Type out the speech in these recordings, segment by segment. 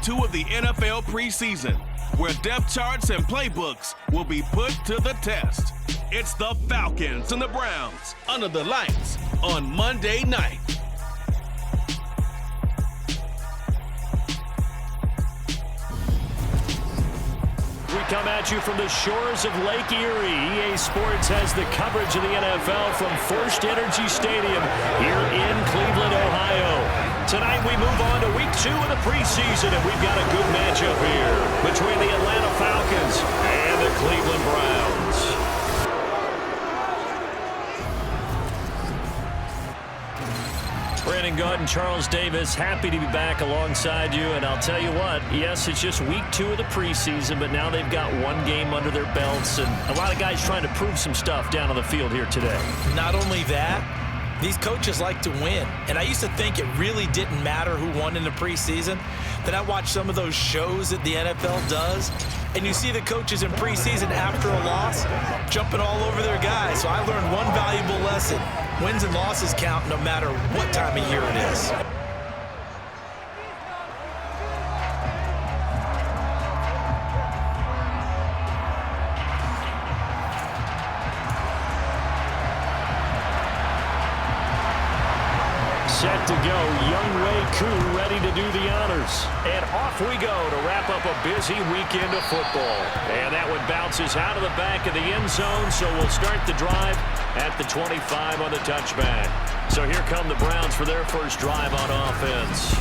2 of the NFL preseason, where depth charts and playbooks will be put to the test. It's the Falcons and the Browns under the lights on Monday night. We come at you from the shores of Lake Erie. EA Sports has the coverage of the NFL from First Energy Stadium here in Cleveland, Ohio. Tonight we move on to week 2 of the preseason, and we've got a good matchup here between the Atlanta Falcons and the Cleveland Browns. Brandon Gaud and Charles Davis, happy to be back alongside you. And I'll tell you what, yes, it's just week 2 of the preseason, but now they've got 1 game under their belts. And a lot of guys trying to prove some stuff down on the field here today. Not only that, these coaches like to win. And I used to think it really didn't matter who won in the preseason. Then I watched some of those shows that the NFL does, and you see the coaches in preseason after a loss jumping all over their guys. So I learned one valuable lesson. Wins and losses count no matter what time of year it is. Set to go, Younghoe Koo ready to do the honors. And off we go to wrap up a busy weekend of football. And that one bounces out of the back of the end zone, so we'll start the drive at the 25 on the touchback. So here come the Browns for their first drive on offense.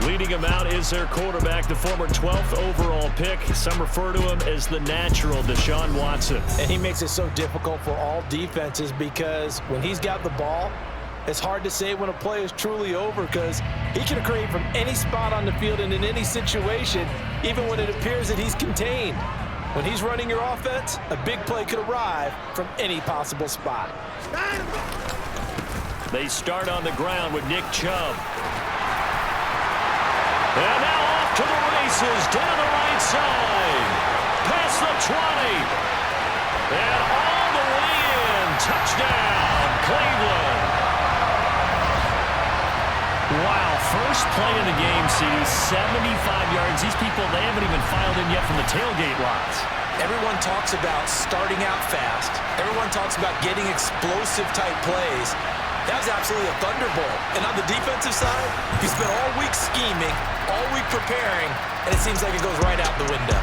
Leading them out is their quarterback, the former 12th overall pick. Some refer to him as the natural, Deshaun Watson. And he makes it so difficult for all defenses because when he's got the ball, it's hard to say when a play is truly over because he can create from any spot on the field and in any situation, even when it appears that he's contained. When he's running your offense, a big play could arrive from any possible spot. They start on the ground with Nick Chubb. And now off to the races down the right side. Past the 20. And all the way in. Touchdown, Cleveland. Wow, first play of the game sees 75 yards. These people, they haven't even filed in yet from the tailgate lots. Everyone talks about starting out fast. Everyone talks about getting explosive type plays. That was absolutely a thunderbolt. And on the defensive side, you spent all week scheming, all week preparing, and it seems like it goes right out the window.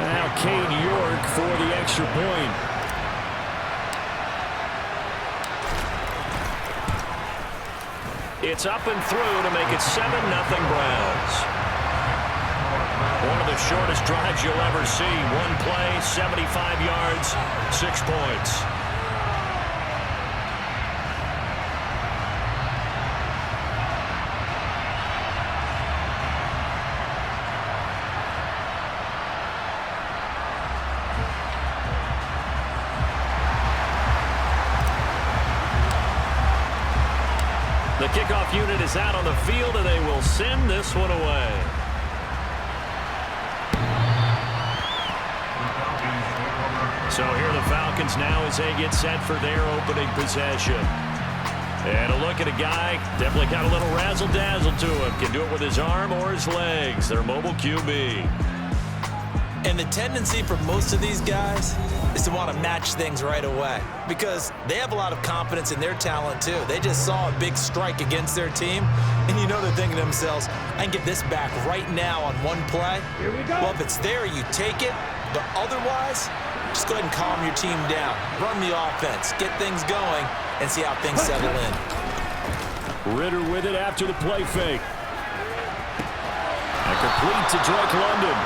Now Cade York for the extra point. It's up and through to make it 7-0 Browns. One of the shortest drives you'll ever see. 1 play, 75 yards, 6 points. The kickoff unit is out on the field, and they will send this one away. So here are the Falcons now as they get set for their opening possession. And a look at a guy, definitely got a little razzle-dazzle to him. Can do it with his arm or his legs. Their mobile QB. And the tendency for most of these guys is to want to match things right away because they have a lot of confidence in their talent too. They just saw a big strike against their team, and you know they're thinking to themselves, I can get this back right now on 1 play. Here we go. Well, if it's there, you take it, but otherwise, just go ahead and calm your team down. Run the offense, get things going, and see how things settle in. Ritter with it after the play fake. And complete to Drake London.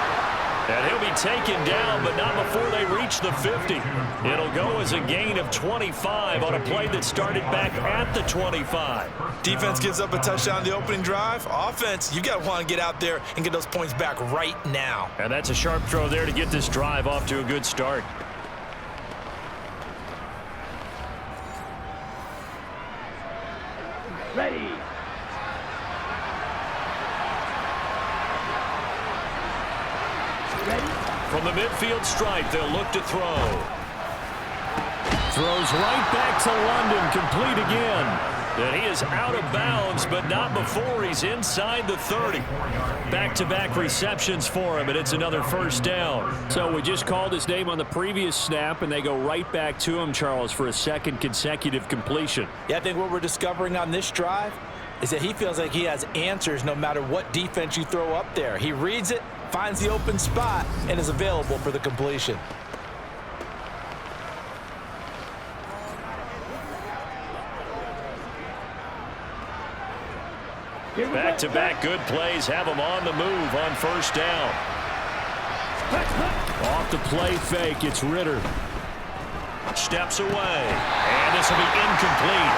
And he'll be taken down, but not before they reach the 50. It'll go as a gain of 25 on a play that started back at the 25. Defense gives up a touchdown on the opening drive. Offense, you got to want to get out there and get those points back right now. And that's a sharp throw there to get this drive off to a good start. Ready. From the midfield stripe, they'll look to throw. Throws right back to London, complete again. And he is out of bounds, but not before he's inside the 30. Back-to-back receptions for him, and it's another first down. So we just called his name on the previous snap, and they go right back to him, Charles, for a second consecutive completion. Yeah, I think what we're discovering on this drive is that he feels like he has answers no matter what defense you throw up there. He reads it, finds the open spot, and is available for the completion. Back-to-back good plays have him on the move on first down. Off the play fake, it's Ritter. Steps away, and this will be incomplete.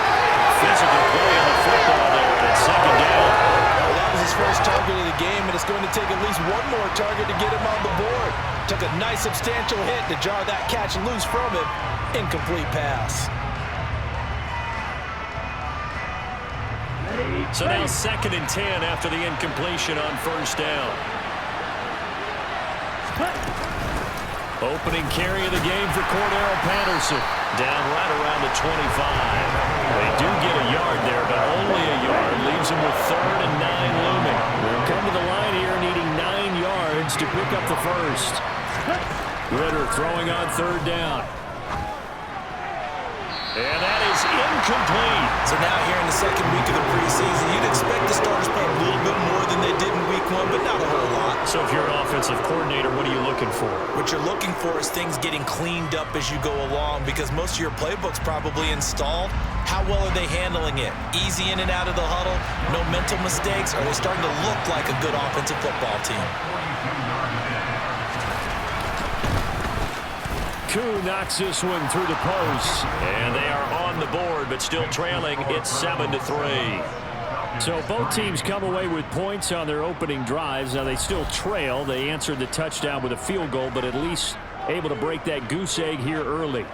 Physical play on the football there, and it's second down. Well, that was his first target of the game, and it's going to take at least one more target to get him on the board. Took a nice substantial hit to jar that catch loose from him. Incomplete pass. So now second and 10 after the incompletion on first down. Opening carry of the game for Cordero Patterson. Down right around the 25. They do get a yard there, but only a yard. Leaves him with 3rd and 9 looming. We'll come to the line here needing 9 yards to pick up the first. Ritter throwing on 3rd down. And that is incomplete. So now here in the second week of the preseason, you'd expect the starters play a little bit more than they did in week 1, but not a whole lot. So if you're an offensive coordinator, what are you looking for? What you're looking for is things getting cleaned up as you go along, because most of your playbook's probably installed. How well are they handling it? Easy in and out of the huddle? No mental mistakes? Are they starting to look like a good offensive football team? Koo knocks this one through the post. And they are on the board, but still trailing. It's 7-3. So both teams come away with points on their opening drives. Now they still trail. They answered the touchdown with a field goal, but at least able to break that goose egg here early.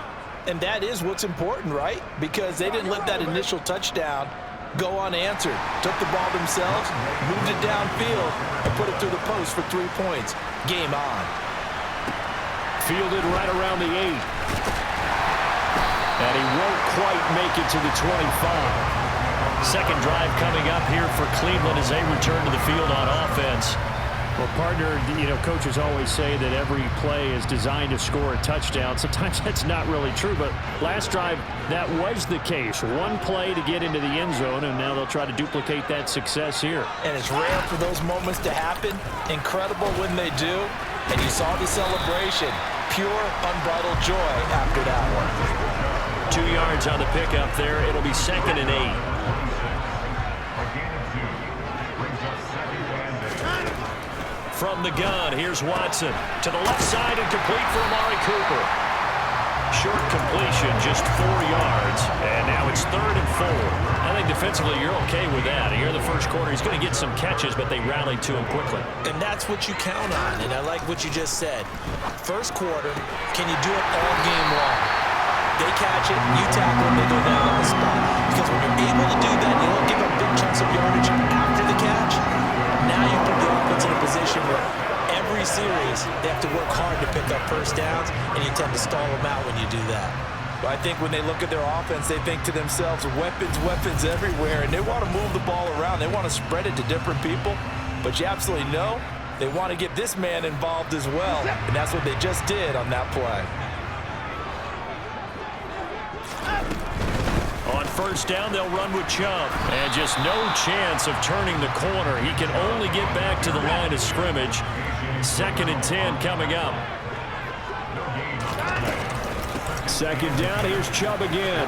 And that is what's important, right? Because they didn't let that initial touchdown go unanswered. Took the ball themselves, moved it downfield, and put it through the post for 3 points. Game on. Fielded right around the 8. And he won't quite make it to the 25. Second drive coming up here for Cleveland as they return to the field on offense. Well, partner, coaches always say that every play is designed to score a touchdown. Sometimes that's not really true, but last drive, that was the case. One play to get into the end zone, and now they'll try to duplicate that success here. And it's rare for those moments to happen. Incredible when they do. And you saw the celebration. Pure, unbridled joy after that one. 2 yards on the pickup there. It'll be 2nd and 8. From the gun, here's Watson. To the left side and complete for Amari Cooper. Short completion, just 4 yards. And now it's 3rd and 4. I think defensively you're okay with that. Here in the first quarter, he's going to get some catches, but they rallied to him quickly. And that's what you count on, and I like what you just said. First quarter, can you do it all game long? They catch it, you tackle them, they go down on the spot. Because when you're able to do that, you don't give up big chunks of yardage after the catch. Now you put the offense in a position where every series they have to work hard to pick up first downs, and you tend to stall them out when you do that. But I think when they look at their offense, they think to themselves, weapons, weapons everywhere, and they want to move the ball around. They want to spread it to different people, but you absolutely know they want to get this man involved as well, and that's what they just did on that play. On first down, they'll run with Chubb. And just no chance of turning the corner. He can only get back to the line of scrimmage. 2nd and 10 coming up. Second down, here's Chubb again.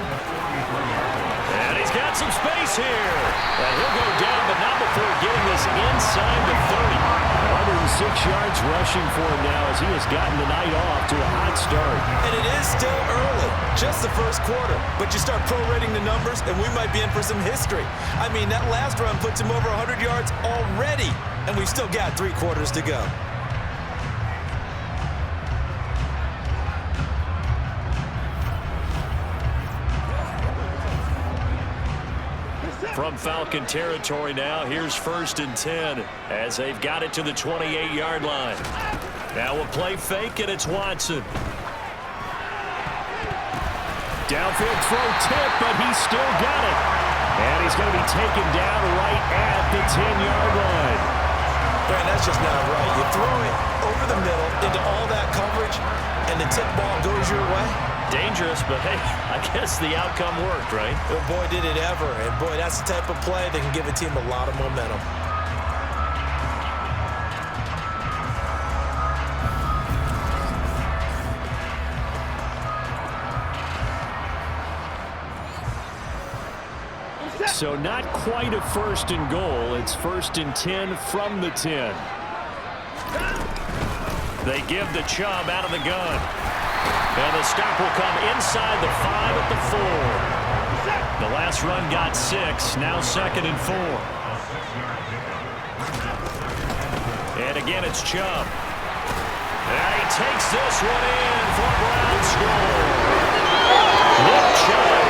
And he's got some space here. And he'll go down, but not before getting this inside the 30. 106 yards rushing for him now as he has gotten the night off to a hot start. And it is still early, just the first quarter. But you start prorating the numbers, and we might be in for some history. I mean, that last run puts him over 100 yards already, and we've still got 3 quarters to go. From Falcon territory now, here's 1st and 10 as they've got it to the 28-yard line. Now a play fake, and it's Watson. Downfield throw tip, but he's still got it. And he's going to be taken down right at the 10-yard line. Man, that's just not right. You throw it over the middle into all that coverage, and the tip ball goes your way. Dangerous, but hey, I guess the outcome worked, right? Well, boy, did it ever. And boy, that's the type of play that can give a team a lot of momentum. So not quite a first and goal. It's 1st and 10 from the 10. They give the Chubb out of the gun. And the stop will come inside the 5 at the 4. The last run got 6. Now 2nd and 4. And again, it's Chubb. And he takes this one in for a Brown score. Nick Chubb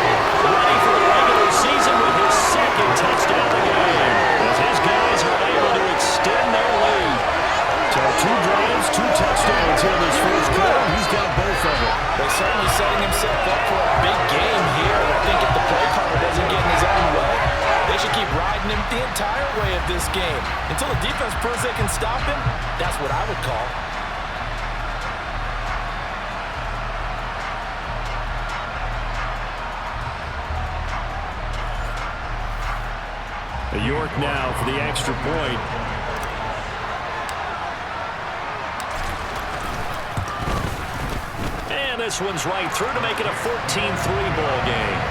ready for the regular season with his 2nd touchdown of the game, as his guys are able to extend their lead. So 2 drives, 2 touchdowns here in this first quarter. He's got both of them. They're certainly setting himself up for a big game here. I think if the play caller doesn't get in his own way, they should keep riding him the entire way of this game. Until the defense proves they can stop him, that's what I would call. York now for the extra point. And this one's right through to make it a 14-3 ball game.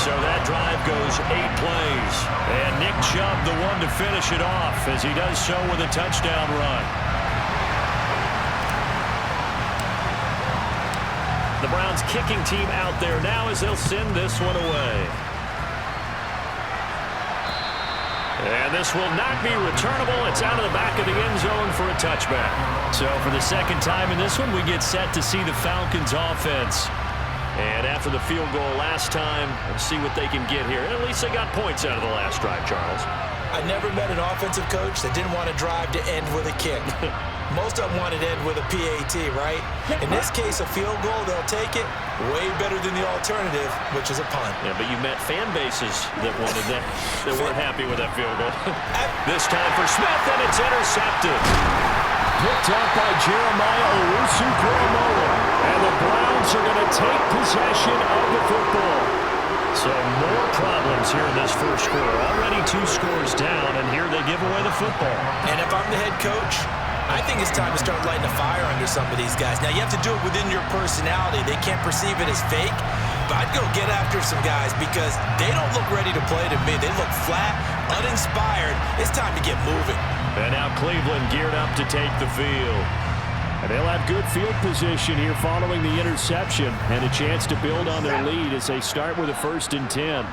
So that drive goes 8 plays. And Nick Chubb the one to finish it off, as he does so with a touchdown run. The Browns kicking team out there now as they'll send this one away. And this will not be returnable. It's out of the back of the end zone for a touchback. So for the 2nd time in this one, we get set to see the Falcons offense. And after the field goal last time, let's see what they can get here. And at least they got points out of the last drive, Charles. I never met an offensive coach that didn't want to drive to end with a kick. Most of them wanted to end with a PAT, right? In this case, a field goal, they'll take it. Way better than the alternative, which is a punt. Yeah, but you met fan bases that wanted that, that weren't happy with that field goal. This time for Smith, and it's intercepted. Picked up by Jeremiah Owusu-Koramoah. And the Browns are going to take possession of the football. So more problems here in this first quarter. Already 2 scores down, and here they give away the football. And if I'm the head coach, I think it's time to start lighting a fire under some of these guys. Now, you have to do it within your personality. They can't perceive it as fake. But I'd go get after some guys because they don't look ready to play to me. They look flat, uninspired. It's time to get moving. And now Cleveland geared up to take the field. And they'll have good field position here following the interception and a chance to build on their lead as they start with a 1st and 10.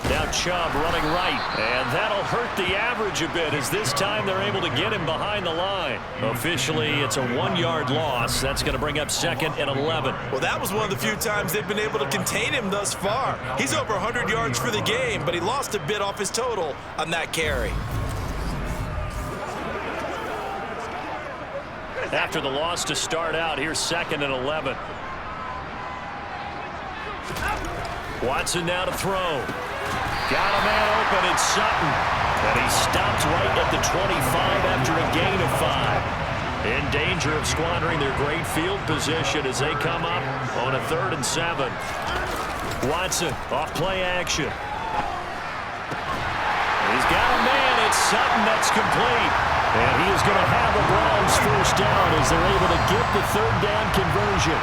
Now Chubb running right, and that'll hurt the average a bit as this time they're able to get him behind the line. Officially, it's a 1-yard loss. That's going to bring up 2nd and 11. Well, that was one of the few times they've been able to contain him thus far. He's over 100 yards for the game, but he lost a bit off his total on that carry. After the loss to start out, here's 2nd and 11. Watson now to throw. Got a man open, it's Sutton. And he stops right at the 25 after a gain of 5. In danger of squandering their great field position as they come up on a 3rd and 7. Watson off play action. He's got a man, it's Sutton, that's complete. And he is going to have the Browns first down as they're able to get the 3rd down conversion.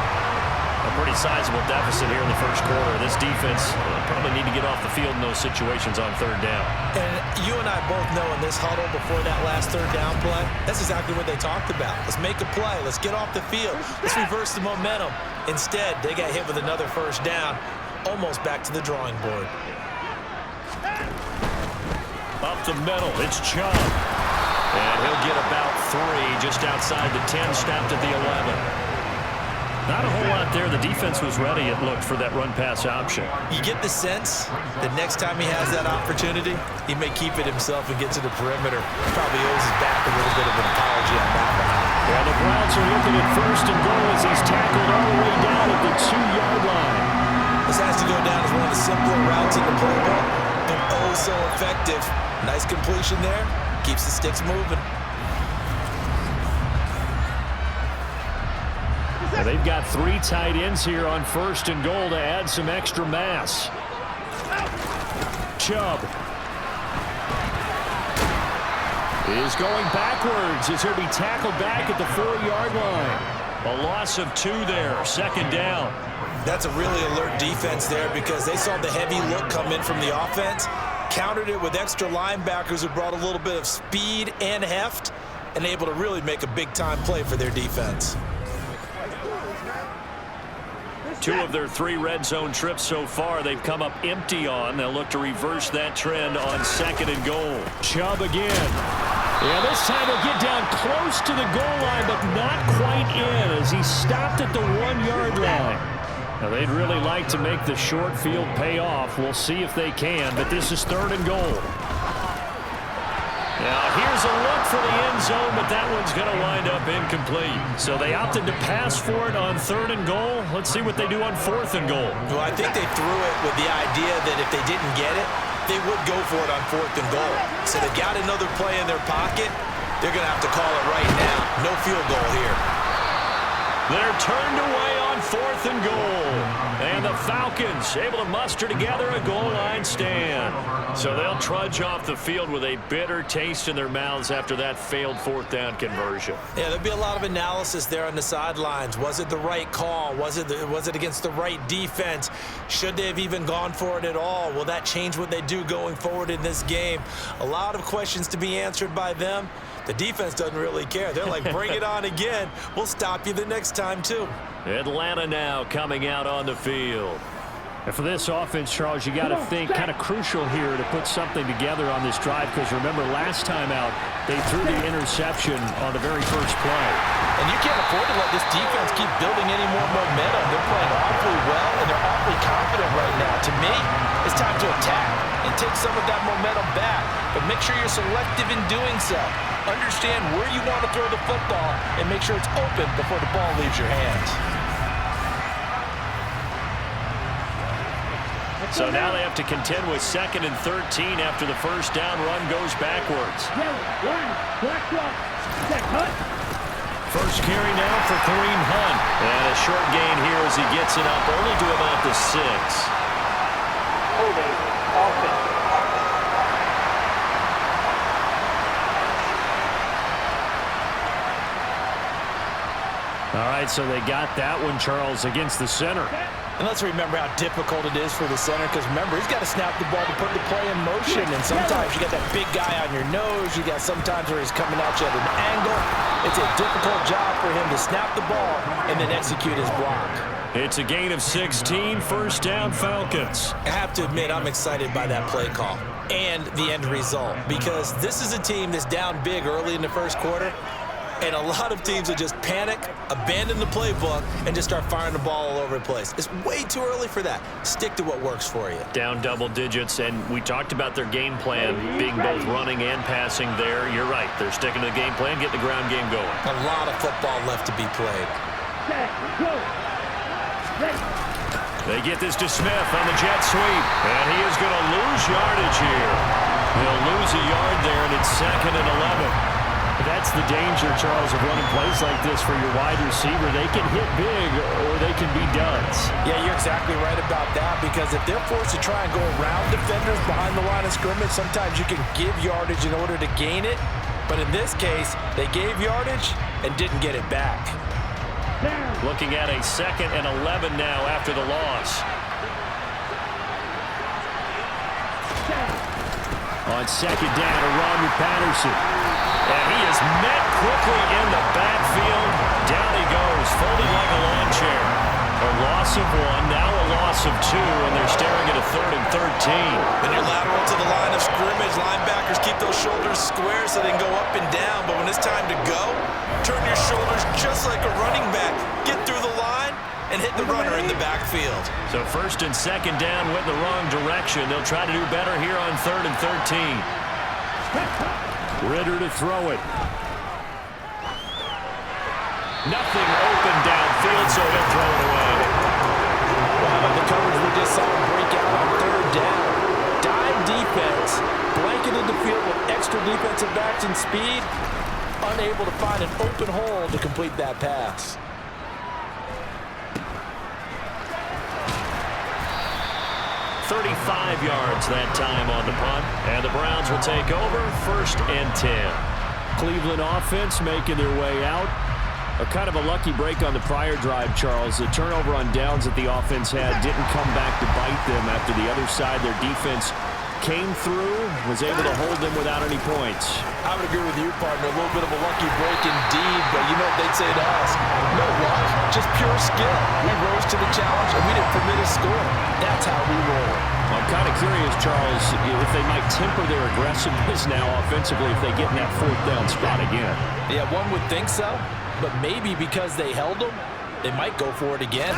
A pretty sizable deficit here in the first quarter. This defense probably need to get off the field in those situations on 3rd down. And you and I both know in this huddle before that last 3rd down play, that's exactly what they talked about. Let's make a play. Let's get off the field. Let's reverse the momentum. Instead, they got hit with another 1st down, almost back to the drawing board. Up the middle, it's Chubb. And he'll get about 3 just outside the 10, stopped at the 11. Not a whole lot there. The defense was ready, it looked, for that run-pass option. You get the sense that next time he has that opportunity, he may keep it himself and get to the perimeter. Probably owes his back a little bit of an apology on that one. Yeah, the Browns are looking at 1st and goal as he's tackled all the way down at the 2-yard line. This has to go down as one of the simpler routes in the playbook, but oh so effective. Nice completion there. Keeps the sticks moving. Now they've got 3 tight ends here on 1st and goal to add some extra mass. Chubb is going backwards as he'll be tackled back at the 4-yard line. A loss of 2 there, 2nd down. That's a really alert defense there because they saw the heavy look come in from the offense, countered it with extra linebackers who brought a little bit of speed and heft, and able to really make a big-time play for their defense. 2 of their 3 red zone trips so far they've come up empty on. They'll look to reverse that trend on 2nd and goal. Chubb again. Yeah, this time he'll get down close to the goal line, but not quite in as he stopped at the 1-yard line. Now, they'd really like to make the short field pay off. We'll see if they can, but this is 3rd and goal. Now, here's a look for the end zone, but that one's going to wind up incomplete. So they opted to pass for it on 3rd and goal. Let's see what they do on 4th and goal. Well, I think they threw it with the idea that if they didn't get it, they would go for it on 4th and goal. So they've got another play in their pocket. They're going to have to call it right now. No field goal here. They're turned away on 4th and goal. And the Falcons able to muster together a goal line stand. So they'll trudge off the field with a bitter taste in their mouths after that failed 4th down conversion. Yeah, there'll be a lot of analysis there on the sidelines. Was it the right call? Was it against the right defense? Should they have even gone for it at all? Will that change what they do going forward in this game? A lot of questions to be answered by them. The defense doesn't really care. They're like, bring it on again. We'll stop you the next time, too. Atlanta now coming out on the field. And for this offense, Charles, you got to think kind of crucial here to put something together on this drive because remember last time out they threw the interception on the very first play. And you can't afford to let this defense keep building any more momentum. They're playing awfully well and they're awfully confident right now. To me, it's time to attack and take some of that momentum back. But make sure you're selective in doing so. Understand where you want to throw the football and make sure it's open before the ball leaves your hands. So now they have to contend with 2nd and 13 after the first down run goes backwards. First carry now for Kareem Hunt. And a short gain here as he gets it up only to about the 6. Holding offense. All right, so they got that one, Charles, against the center. And let's remember how difficult it is for the center because remember, he's got to snap the ball to put the play in motion. And sometimes you got that big guy on your nose. You got sometimes where he's coming at you at an angle. It's a difficult job for him to snap the ball and then execute his block. It's a gain of 16, first down Falcons. I have to admit, I'm excited by that play call and the end result because this is a team that's down big early in the first quarter. And a lot of teams that just panic, abandon the playbook, and just start firing the ball all over the place. It's way too early for that. Stick to what works for you. Down double digits, and we talked about their game plan being both running and passing there. You're right. They're sticking to the game plan, get the ground game going. A lot of football left to be played. They get this to Smith on the jet sweep, and he is going to lose yardage here. He'll lose a yard there, and it's 2nd and 11. That's the danger, Charles, of running plays like this for your wide receiver. They can hit big or they can be duds. Yeah, you're exactly right about that because if they're forced to try and go around defenders behind the line of scrimmage, sometimes you can give yardage in order to gain it. But in this case, they gave yardage and didn't get it back. Looking at a 2nd and 11 now after the loss. On 2nd down, a run with Patterson. And he is met quickly in the backfield. Down he goes, folding like a lawn chair. A loss of 1, now a loss of 2, and they're staring at a 3rd and 13. When you're lateral to the line of scrimmage, linebackers keep those shoulders square so they can go up and down. But when it's time to go, turn your shoulders just like a running back. Get through the line and hit the runner in the backfield. So first and second down went the wrong direction. They'll try to do better here on 3rd and 13. Ritter to throw it. Nothing open downfield, so he'll throw it away. Wow, the coverage we just saw him break out on 3rd down. Dime defense, blanketed the field with extra defensive backs and speed, unable to find an open hole to complete that pass. "35 yards that time on the punt, and the Browns will take over 1st and 10. Cleveland offense making their way out. A kind of a lucky break on the prior drive, Charles. The turnover on downs that the offense had didn't come back to bite them after the other side. Their defense came through, was able to hold them without any points. I would agree with you, partner. A little bit of a lucky break indeed, but you know what they'd say to us? No luck, just pure skill. We rose to the challenge, and we didn't permit a score. That's how we roll. I'm kind of curious, Charles, if they might temper their aggressiveness now offensively if they get in that 4th down spot again. Yeah, one would think so, but maybe because they held them, they might go for it again.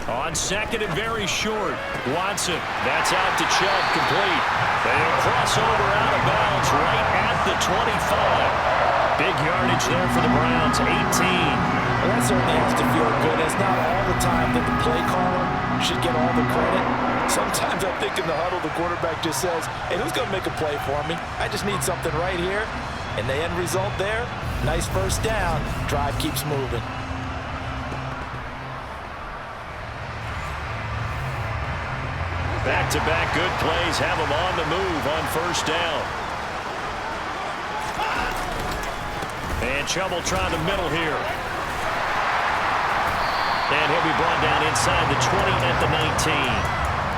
On 2nd and very short, Watson. That's out to Chubb, complete. They'll cross over out of bounds right at the 25. Big yardage there for the Browns, 18. Well, that certainly has to feel good. It's not all the time that the play caller should get all the credit. Sometimes I think in the huddle, the quarterback just says, hey, who's going to make a play for me? I just need something right here. And the end result there, nice 1st down. Drive keeps moving. Back-to-back good plays have them on the move on 1st down. And Chubb will try the middle here. And he'll be brought down inside the 20 at the 19.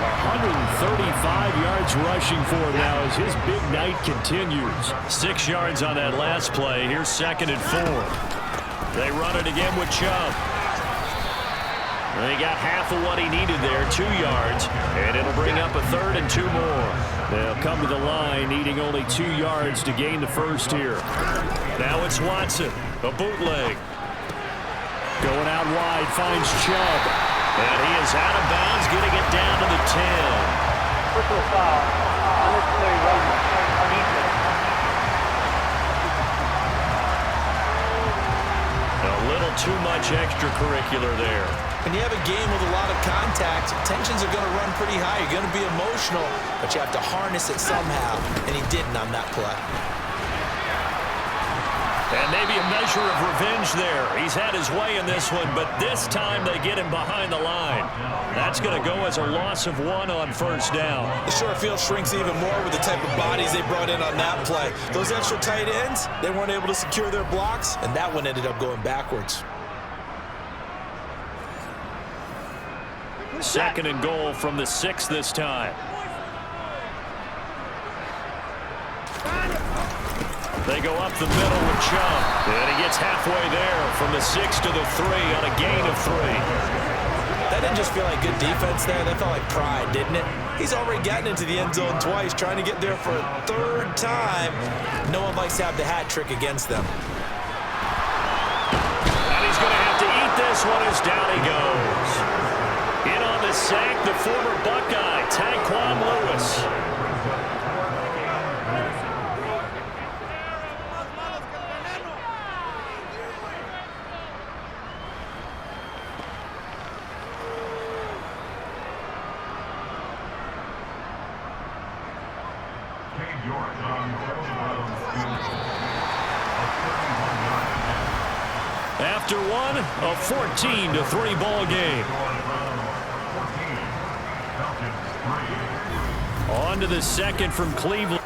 135 yards rushing for him now as his big night continues. 6 yards on that last play. Here's 2nd and 4. They run it again with Chubb. They got half of what he needed there, 2 yards, and it'll bring up a 3rd and 2 more. They'll come to the line, needing only 2 yards to gain the first here. Now it's Watson, a bootleg. Going out wide, finds Chubb. And he is out of bounds, getting it down to the 10. Personal foul, unnecessary right on defense. A little too much extracurricular there. When you have a game with a lot of contact, tensions are going to run pretty high. You're going to be emotional, but you have to harness it somehow, and he didn't on that play. And maybe a measure of revenge there. He's had his way in this one, but this time they get him behind the line. That's going to go as a loss of 1 on 1st down. The short field shrinks even more with the type of bodies they brought in on that play. Those extra tight ends, they weren't able to secure their blocks, and that one ended up going backwards. 2nd and goal from the 6 this time. They go up the middle with Chubb. And he gets halfway there from the 6 to the 3 on a gain of 3. That didn't just feel like good defense there. That felt like pride, didn't it? He's already gotten into the end zone twice, trying to get there for a 3rd time. No one likes to have the hat trick against them. And he's going to have to eat this one as down he goes. In on the sack, the former Buckeye, Tyquan Lewis. After one, a 14-3 ball game. On to the 2nd from Cleveland.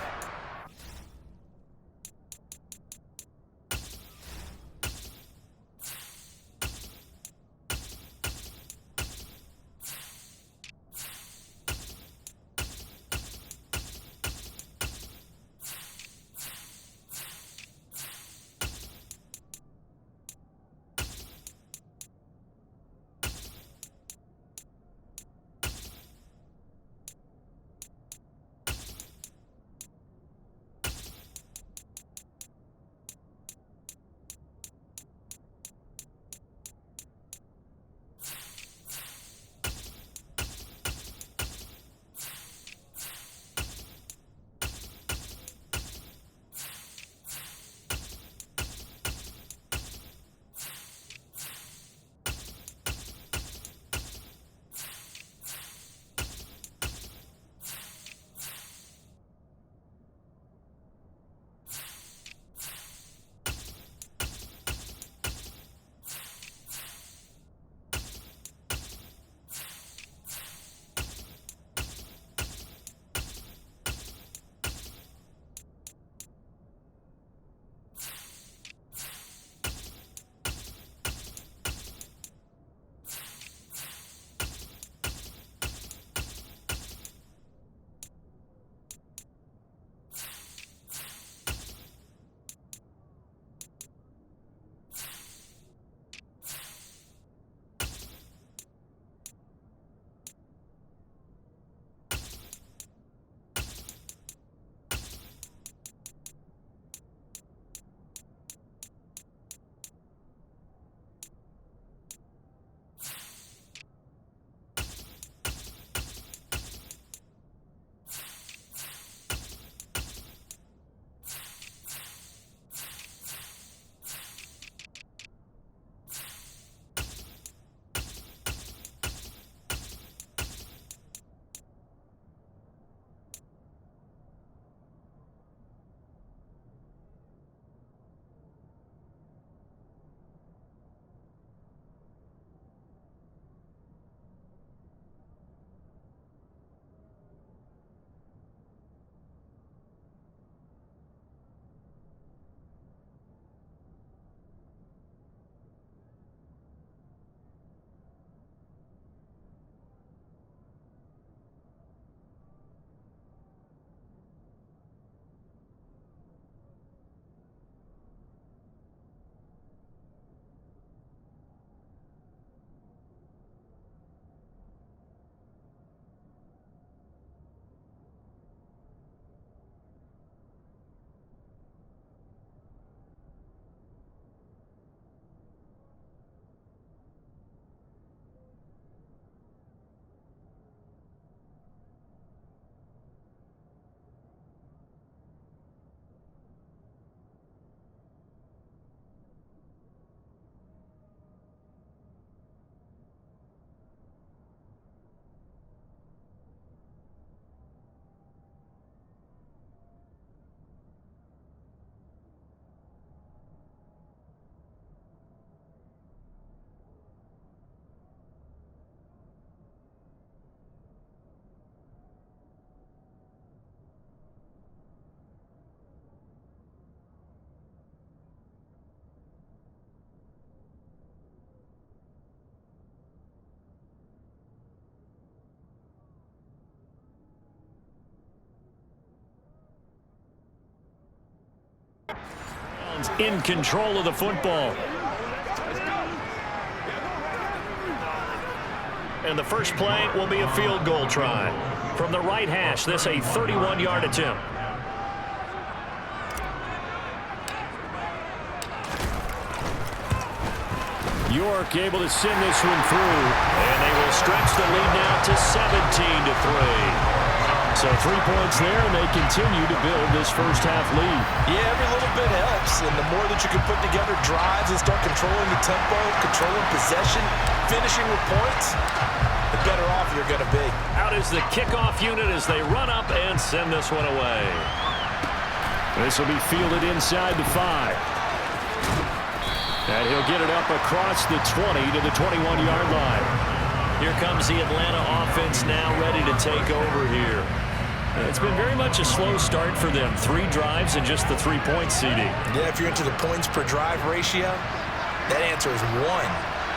in control of the football. And the first play will be a field goal try. From the right hash, this a 31-yard attempt. York able to send this one through. And they will stretch the lead now to 17-3. So 3 points there, and they continue to build this first half lead. Yeah, every little bit helps, and the more that you can put together drives and start controlling the tempo, controlling possession, finishing with points, the better off you're going to be. Out is the kickoff unit as they run up and send this one away. This will be fielded inside the 5. And he'll get it up across the 20 to the 21-yard line. Here comes the Atlanta offense now ready to take over here. It's been very much a slow start for them. 3 drives and just the 3 points, CD. Yeah, if you're into the points per drive ratio, that answer is 1.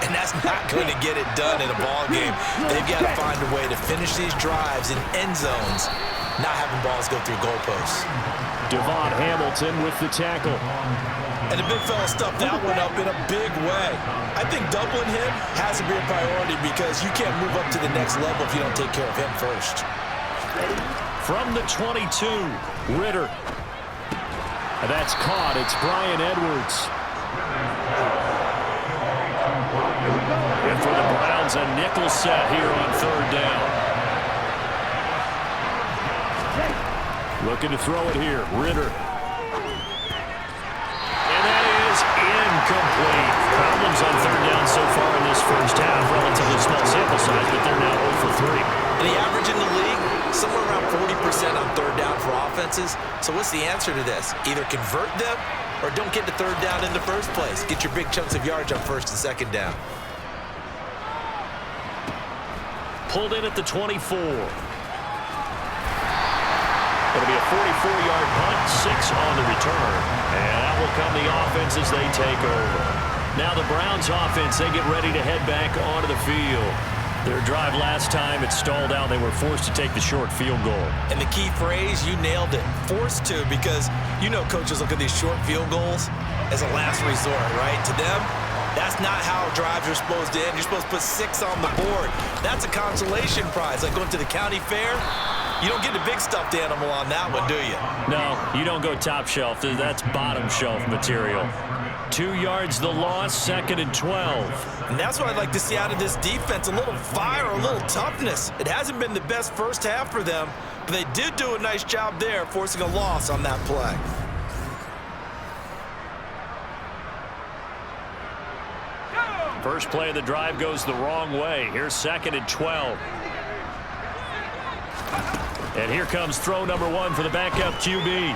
And that's not going to get it done in a ball game. They've got to find a way to finish these drives in end zones, not having balls go through goalposts. Devon Hamilton with the tackle. And the big fella stuffed that one up in a big way. I think doubling him has to be a priority because you can't move up to the next level if you don't take care of him first. From the 22, Ritter. That's caught. It's Brian Edwards. And for the Browns, a nickel set here on 3rd down. Looking to throw it here. Ritter. And that is incomplete. Problems on 3rd down so far in this first half. Relatively small sample size, but they're now 0 for 3. And the average in the league, somewhere around 40% on 3rd down for offenses. So what's the answer to this? Either convert them or don't get to 3rd down in the first place. Get your big chunks of yards on 1st and 2nd down. Pulled in at the 24. It'll be a 44-yard punt, 6 on the return. And out will come the offense as they take over. Now the Browns offense, they get ready to head back onto the field. Their drive last time, it stalled out. They were forced to take the short field goal. And the key phrase, you nailed it, forced to, because you know coaches look at these short field goals as a last resort, right? To them, that's not how drives are supposed to end. You're supposed to put 6 on the board. That's a consolation prize, like going to the county fair. You don't get the big stuffed animal on that one, do you? No, you don't go top shelf. That's bottom shelf material. 2 yards the loss, 2nd and 12. And that's what I'd like to see out of this defense, a little fire, a little toughness. It hasn't been the best first half for them, but they did do a nice job there, forcing a loss on that play. First play of the drive goes the wrong way. Here's 2nd and 12. And here comes throw number 1 for the backup QB.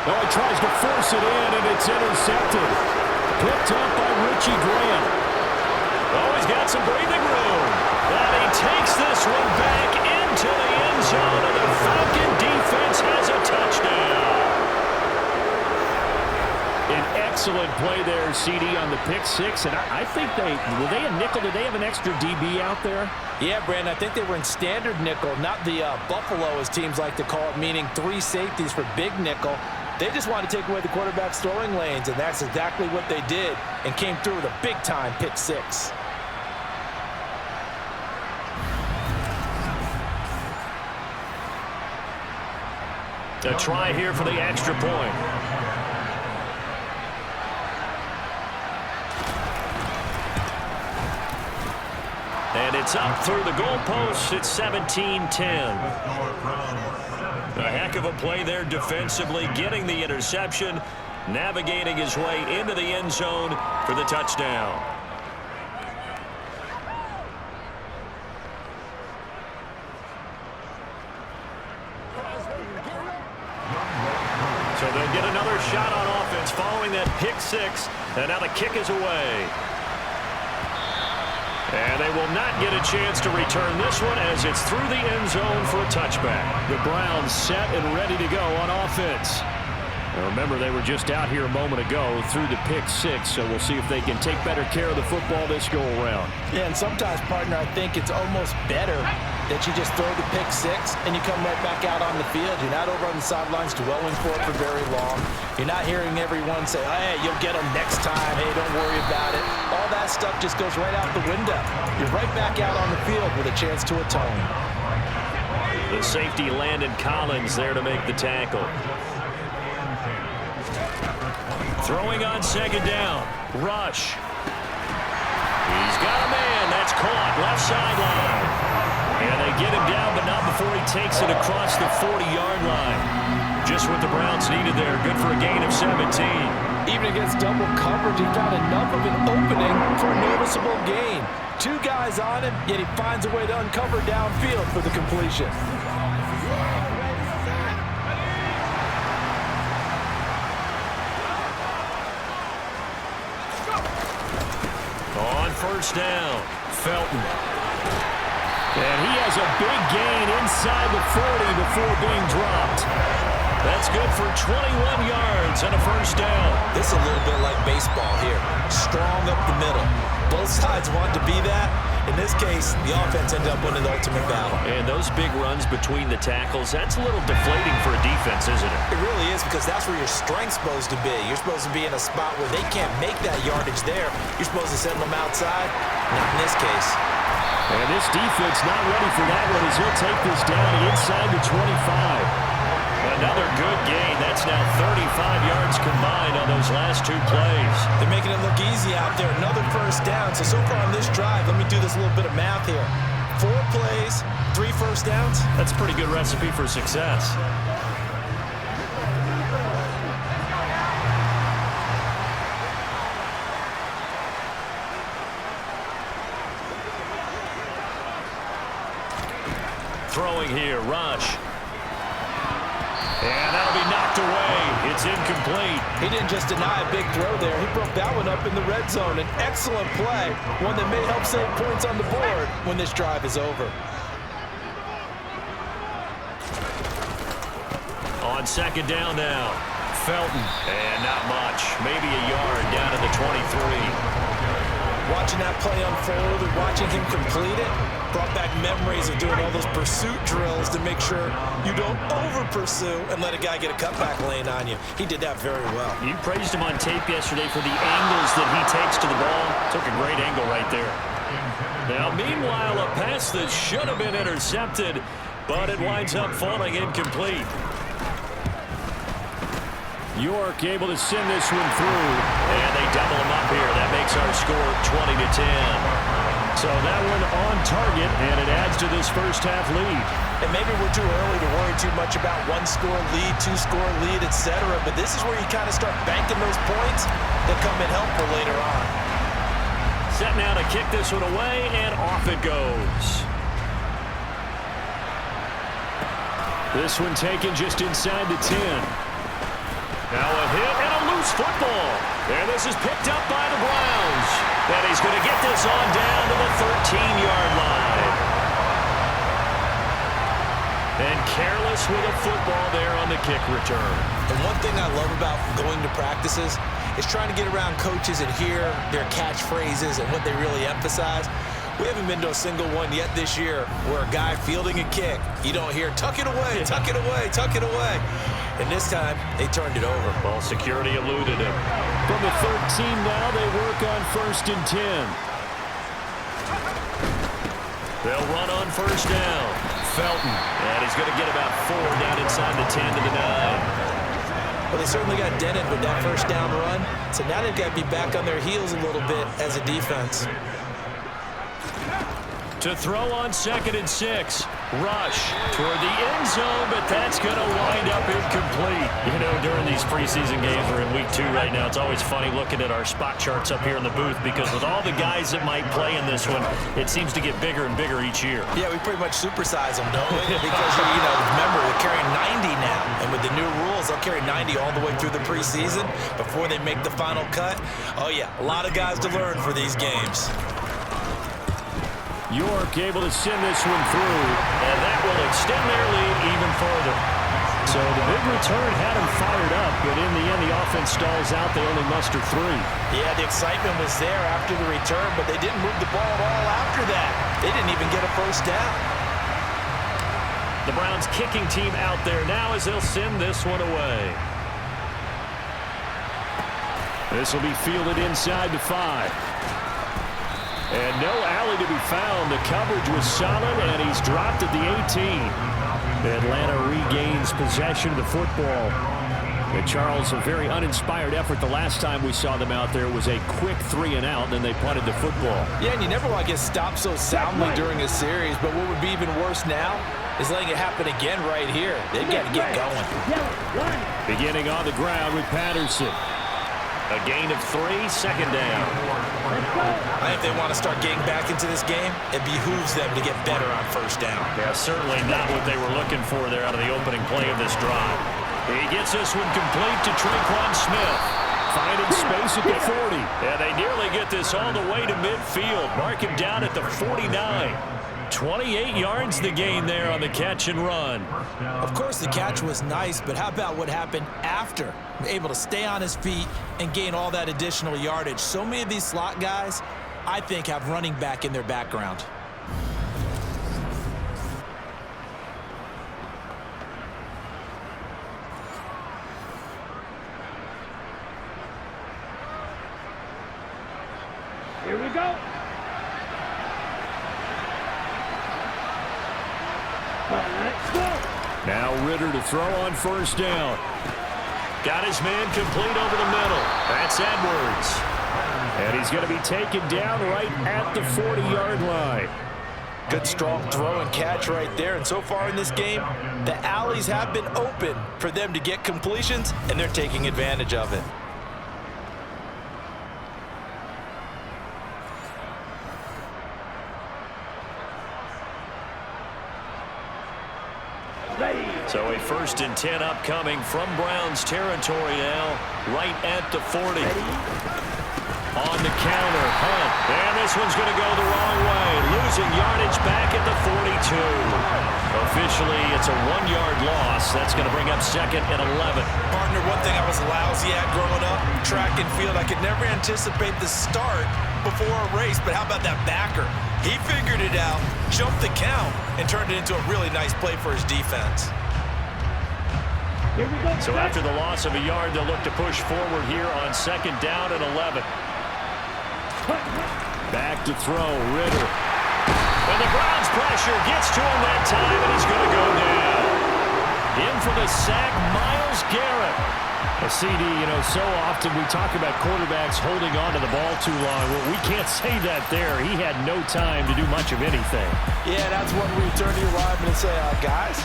Oh, he tries to force it in, and it's intercepted. Picked up by Richie Graham. Oh, he's got some breathing room. And he takes this one back into the end zone, and the Falcon defense has a touchdown. An excellent play there, CD, on the pick 6. And I think were they a nickel? Did they have an extra DB out there? Yeah, Brandon, I think they were in standard nickel, not the Buffalo, as teams like to call it, meaning 3 safeties for big nickel. They just wanted to take away the quarterback's throwing lanes, and that's exactly what they did, and came through with a big-time pick 6. A try here for the extra point. And it's up through the goalposts. It's 17-10. A heck of a play there defensively, getting the interception, navigating his way into the end zone for the touchdown. So they'll get another shot on offense following that pick 6, and now the kick is away. And they will not get a chance to return this one as it's through the end zone for a touchback. The Browns set and ready to go on offense. Now remember, they were just out here a moment ago through the pick six, so we'll see if they can take better care of the football this go around. Yeah, and sometimes, partner, I think it's almost better that you just throw the pick six and you come right back out on the field. You're not over on the sidelines dwelling for it for very long. You're not hearing everyone say, hey, you'll get them next time. Hey, don't worry about it. All that stuff just goes right out the window. You're right back out on the field with a chance to atone. The safety Landon Collins there to make the tackle. Throwing on second down. Rush. He's got a man. That's caught. Left sideline. And they get him down, but not before he takes it across the 40-yard line. Just what the Browns needed there. Good for a gain of 17. Even against double coverage, he found enough of an opening for a noticeable gain. Two guys on him, yet he finds a way to uncover downfield for the completion. On first down, Felton. And he has a big gain inside the 40 before being dropped. That's good for 21 yards and a first down. This is a little bit like baseball here. Strong up the middle. Both sides want to be that. In this case, the offense ended up winning the ultimate battle. And those big runs between the tackles, that's a little deflating for a defense, isn't it? It really is, because that's where your strength's supposed to be. You're supposed to be in a spot where they can't make that yardage there. You're supposed to send them outside. Not in this case. And this defense not ready for that one as he'll take this down inside the 25. Another good gain. That's now 35 yards combined on those last two plays. They're making it look easy out there. Another first down. So far on this drive, let me do this little bit of math here. 4 plays, 3 first downs. That's a pretty good recipe for success. Throwing here, Rush. And that'll be knocked away. It's incomplete. He didn't just deny a big throw there. He broke that one up in the red zone. An excellent play. One that may help save points on the board when this drive is over. On second down now, Felton. And not much. Maybe a yard down to the 23. Watching that play unfold and watching him complete it brought back memories of doing all those pursuit drills to make sure you don't over-pursue and let a guy get a cutback lane on you. He did that very well. You praised him on tape yesterday for the angles that he takes to the ball. Took a great angle right there. Now, meanwhile, a pass that should have been intercepted, but it winds up falling incomplete. York able to send this one through. And they double him up here. That makes our score 20-10. So that one on target, and it adds to this first half lead. And maybe we're too early to worry too much about 1-score lead, 2-score lead, etc. But this is where you kind of start banking those points that come in helpful later on. Set now to kick this one away, and off it goes. This one taken just inside the 10. Now a hit and a loose football. And this is picked up by the Browns. And he's going to get this on down to the 13-yard line. And careless with a football there on the kick return. And one thing I love about going to practices is trying to get around coaches and hear their catchphrases and what they really emphasize. We haven't been to a single one yet this year where a guy fielding a kick, you don't hear, tuck it away, tuck it away, tuck it away. And this time, they turned it over. Ball security eluded him. From the 13 now, they work on 1st and 10. They'll run on first down. Felton. And he's going to get about 4 down inside the 10 to the 9. Well, they certainly got dented with that first down run. So now they've got to be back on their heels a little bit as a defense. To throw on 2nd and 6. Rush toward the end zone, but that's going to wind up incomplete. You know, during these preseason games, we're in week 2 right now. It's always funny looking at our spot charts up here in the booth because with all the guys that might play in this one, it seems to get bigger and bigger each year. Yeah, we pretty much supersize them, don't we? Because, you know, remember, we're carrying 90 now. And with the new rules, they'll carry 90 all the way through the preseason before they make the final cut. Oh, yeah, a lot of guys to learn for these games. York able to send this one through. And that will extend their lead even further. So the big return had him fired up, but in the end, the offense stalls out. They only muster 3. Yeah, the excitement was there after the return, but they didn't move the ball at all after that. They didn't even get a first down. The Browns kicking team out there now as they'll send this one away. This will be fielded inside the 5. And no alley to be found. The coverage was solid, and he's dropped at the 18. Atlanta regains possession of the football. And Charles, a very uninspired effort the last time we saw them out there. Was a quick 3 and out, then they punted the football. Yeah, and you never want to get stopped so soundly during a series, but what would be even worse now is letting it happen again right here. They've got to get going. Beginning on the ground with Patterson. A gain of 3, second down. I think if they want to start getting back into this game, it behooves them to get better on first down. Yeah, certainly not what they were looking for there out of the opening play of this drive. He gets this one complete to Traquan Smith. Finding space at the 40. Yeah, they nearly get this all the way to midfield. Mark him down at the 49. 28 yards the gain there on the catch and run. Of course, the catch was nice, but how about what happened after? Able to stay on his feet and gain all that additional yardage. So many of these slot guys, I think, have running back in their background. Here we go. Let's go. Now Ritter to throw on first down. Got his man complete over the middle. That's Edwards. And he's going to be taken down right at the 40-yard line. Good strong throw and catch right there. And so far in this game, the alleys have been open for them to get completions, and they're taking advantage of it. So a 1st and 10 upcoming from Browns territory now, right at the 40. On the counter, Hunt. And this one's going to go the wrong way. Losing yardage back at the 42. Officially, it's a 1-yard loss. That's going to bring up 2nd and 11. Partner, one thing I was lousy at growing up, track and field, I could never anticipate the start before a race, but how about that backer? He figured it out, jumped the count, and turned it into a really nice play for his defense. Here we go. So after the loss of a yard, they'll look to push forward here on 2nd down and 11. Back to throw, Ritter. And the Browns pressure gets to him that time, and he's going to go down. In for the sack, Myles Garrett. A CD, you know, so often we talk about quarterbacks holding on to the ball too long. Well, we can't say that there. He had no time to do much of anything. Yeah, that's when we turn to your lineman and say, guys,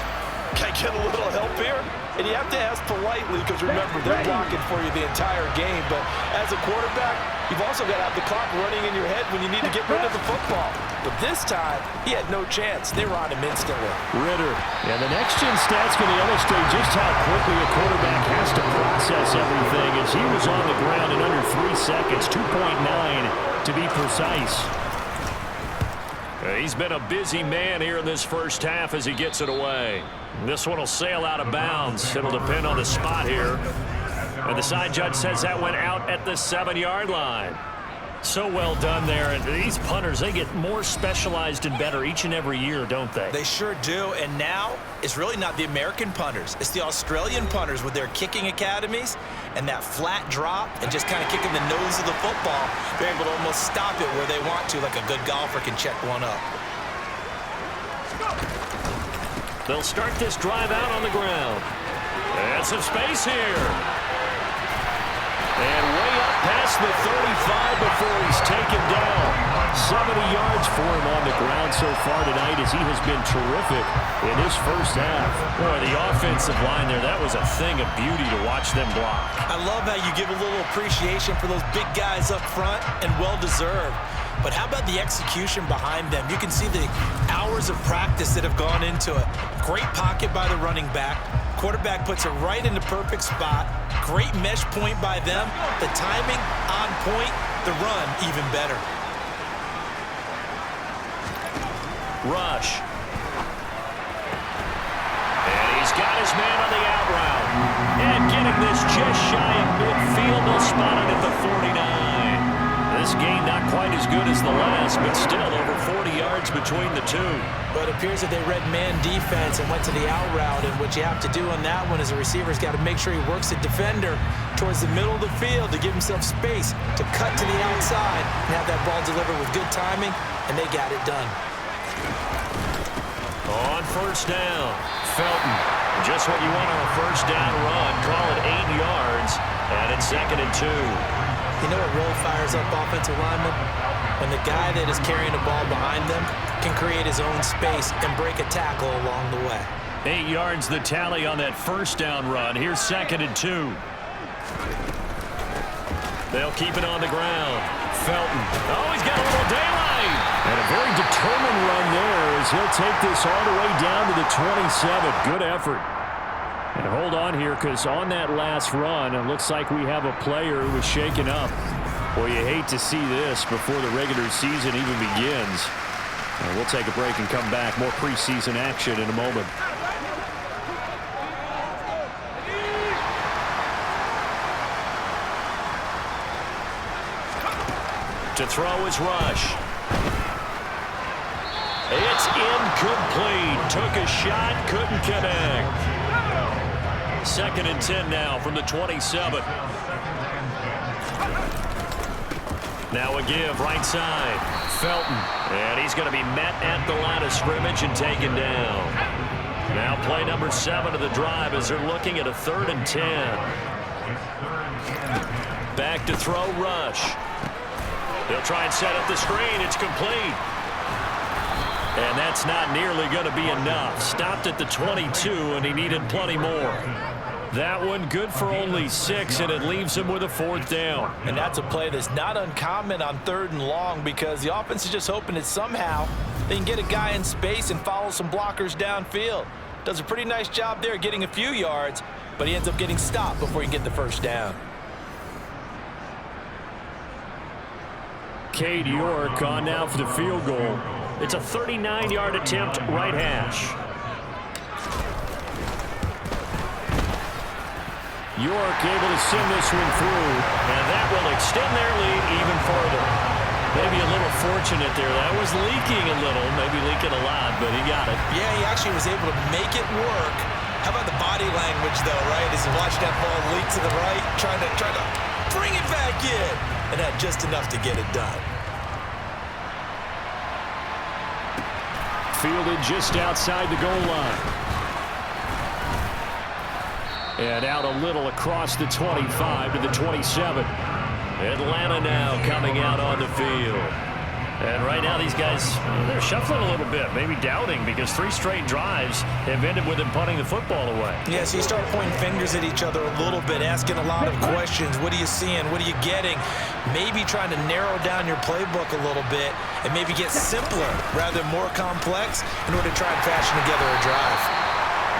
can I get a little help here? And you have to ask politely because, remember, they're blocking for you the entire game. But as a quarterback, you've also got to have the clock running in your head when you need to get rid of the football. But this time, he had no chance. They were on him instantly. Ritter. And the next-gen stat's going to illustrate just how quickly a quarterback has to process everything as he was on the ground in under 3 seconds, 2.9 to be precise. He's been a busy man here in this first half as he gets it away. This one will sail out of bounds. It'll depend on the spot here. And the side judge says that went out at the 7-yard line. So well done there. And these punters, they get more specialized and better each and every year, don't they? They sure do. And now it's really not the American punters. It's the Australian punters with their kicking academies and that flat drop and just kind of kicking the nose of the football. They're able to almost stop it where they want to, like a good golfer can check one up. They'll start this drive out on the ground. And some space here. And way up past the 35 before he's taken down. 70 yards for him on the ground so far tonight as he has been terrific in his first half. Boy, the offensive line there, that was a thing of beauty to watch them block. I love how you give a little appreciation for those big guys up front, and well-deserved. But how about the execution behind them? You can see the hours of practice that have gone into it. Great pocket by the running back. Quarterback puts it right in the perfect spot. Great mesh point by them. The timing on point. The run even better. Rush. And he's got his man on the outside. is just shy of midfield. They'll spot it at the 49. This game not quite as good as the last, but still over 40 yards between the two. But it appears that they read man defense and went to the out route, and what you have to do on that one is a receiver's got to make sure he works the defender towards the middle of the field to give himself space to cut to the outside and have that ball delivered with good timing, and they got it done. On first down, Felton. Just what you want on a first down run. Call it 8 yards, and it's 2nd and 2. You know what really fires up offensive linemen? When the guy that is carrying the ball behind them can create his own space and break a tackle along the way. 8 yards the tally on that first down run. Here's 2nd and 2. They'll keep it on the ground. Felton. Oh, he's got a little daylight. And a very determined run there as he'll take this all the way down to the 27. Good effort. And hold on here, because on that last run, it looks like we have a player who was shaken up. Well, you hate to see this before the regular season even begins. We'll take a break and come back. More preseason action in a moment. To throw is Rush. It's incomplete. Took a shot, couldn't connect. 2nd and 10 now from the 27. Now a give right side. Felton. And he's going to be met at the line of scrimmage and taken down. Now play number 7 of the drive as they're looking at a 3rd and 10. Back to throw Rush. They'll try and set up the screen. It's complete. And that's not nearly going to be enough. Stopped at the 22, and he needed plenty more. That one good for only 6, and it leaves him with a 4th down. And that's a play that's not uncommon on 3rd and long, because the offense is just hoping that somehow they can get a guy in space and follow some blockers downfield. Does a pretty nice job there getting a few yards, but he ends up getting stopped before he can get the 1st down. Cade York on now for the field goal. It's a 39-yard attempt, right hash. York able to send this one through. And that will extend their lead even further. Maybe a little fortunate there. That was leaking a little, maybe leaking a lot, but he got it. Yeah, he actually was able to make it work. How about the body language, though, right? As he watched that ball leak to the right, trying to bring it back in, and had just enough to get it done. Fielded just outside the goal line. And out a little across the 25 to the 27. Atlanta now coming out on the field. And right now these guys, they're shuffling a little bit, maybe doubting, because 3 straight drives have ended with them punting the football away. Yeah, so you start pointing fingers at each other a little bit, asking a lot of questions. What are you seeing? What are you getting? Maybe trying to narrow down your playbook a little bit and maybe get simpler rather than more complex in order to try and fashion together a drive.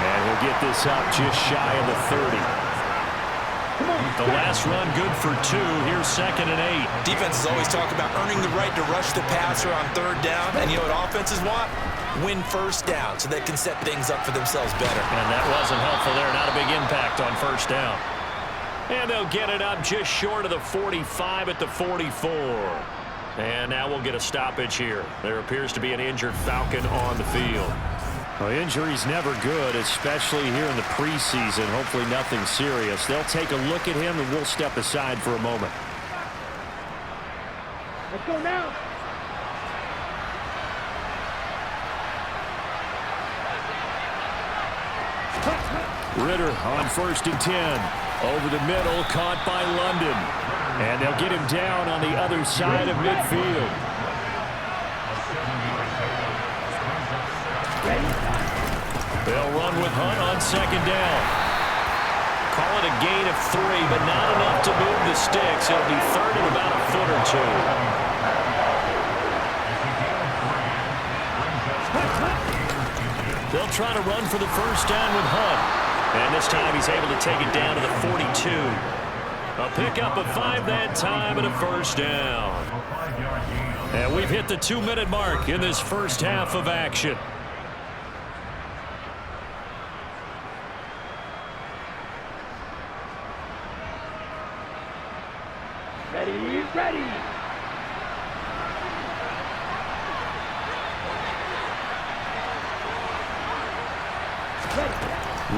And we'll get this up just shy of the 30. The last run good for 2. Here's 2nd and 8. Defenses always talk about earning the right to rush the passer on 3rd down. And you know what offenses want? Win 1st down so they can set things up for themselves better. And that wasn't helpful there. Not a big impact on 1st down. And they'll get it up just short of the 45 at the 44. And now we'll get a stoppage here. There appears to be an injured Falcon on the field. Well, injury's never good, especially here in the preseason. Hopefully nothing serious. They'll take a look at him, and we'll step aside for a moment. Let's go now. Ritter on 1st and 10. Over the middle, caught by London. And they'll get him down on the other side of midfield. They'll run with Hunt on 2nd down. Call it a gain of 3, but not enough to move the sticks. It'll be 3rd and about a foot or 2. They'll try to run for the 1st down with Hunt. And this time he's able to take it down to the 42. A pickup of 5 that time and a 1st down. And we've hit the 2-minute mark in this first half of action. Ready, ready.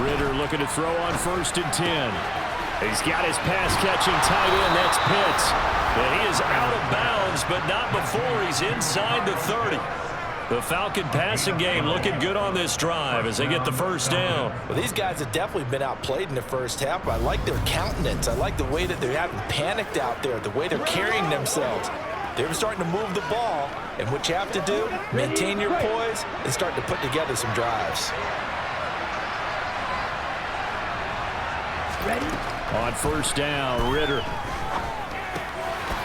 Ritter looking to throw on 1st and 10. He's got his pass-catching tight end. That's Pitts. And he is out of bounds, but not before he's inside the 30. The Falcon passing game looking good on this drive as they get the first down. Well, these guys have definitely been outplayed in the first half. I like their countenance. I like the way that they haven't panicked out there, the way they're carrying themselves. They're starting to move the ball, and what you have to do, maintain your poise and start to put together some drives. Ready? On 1st down, Ritter.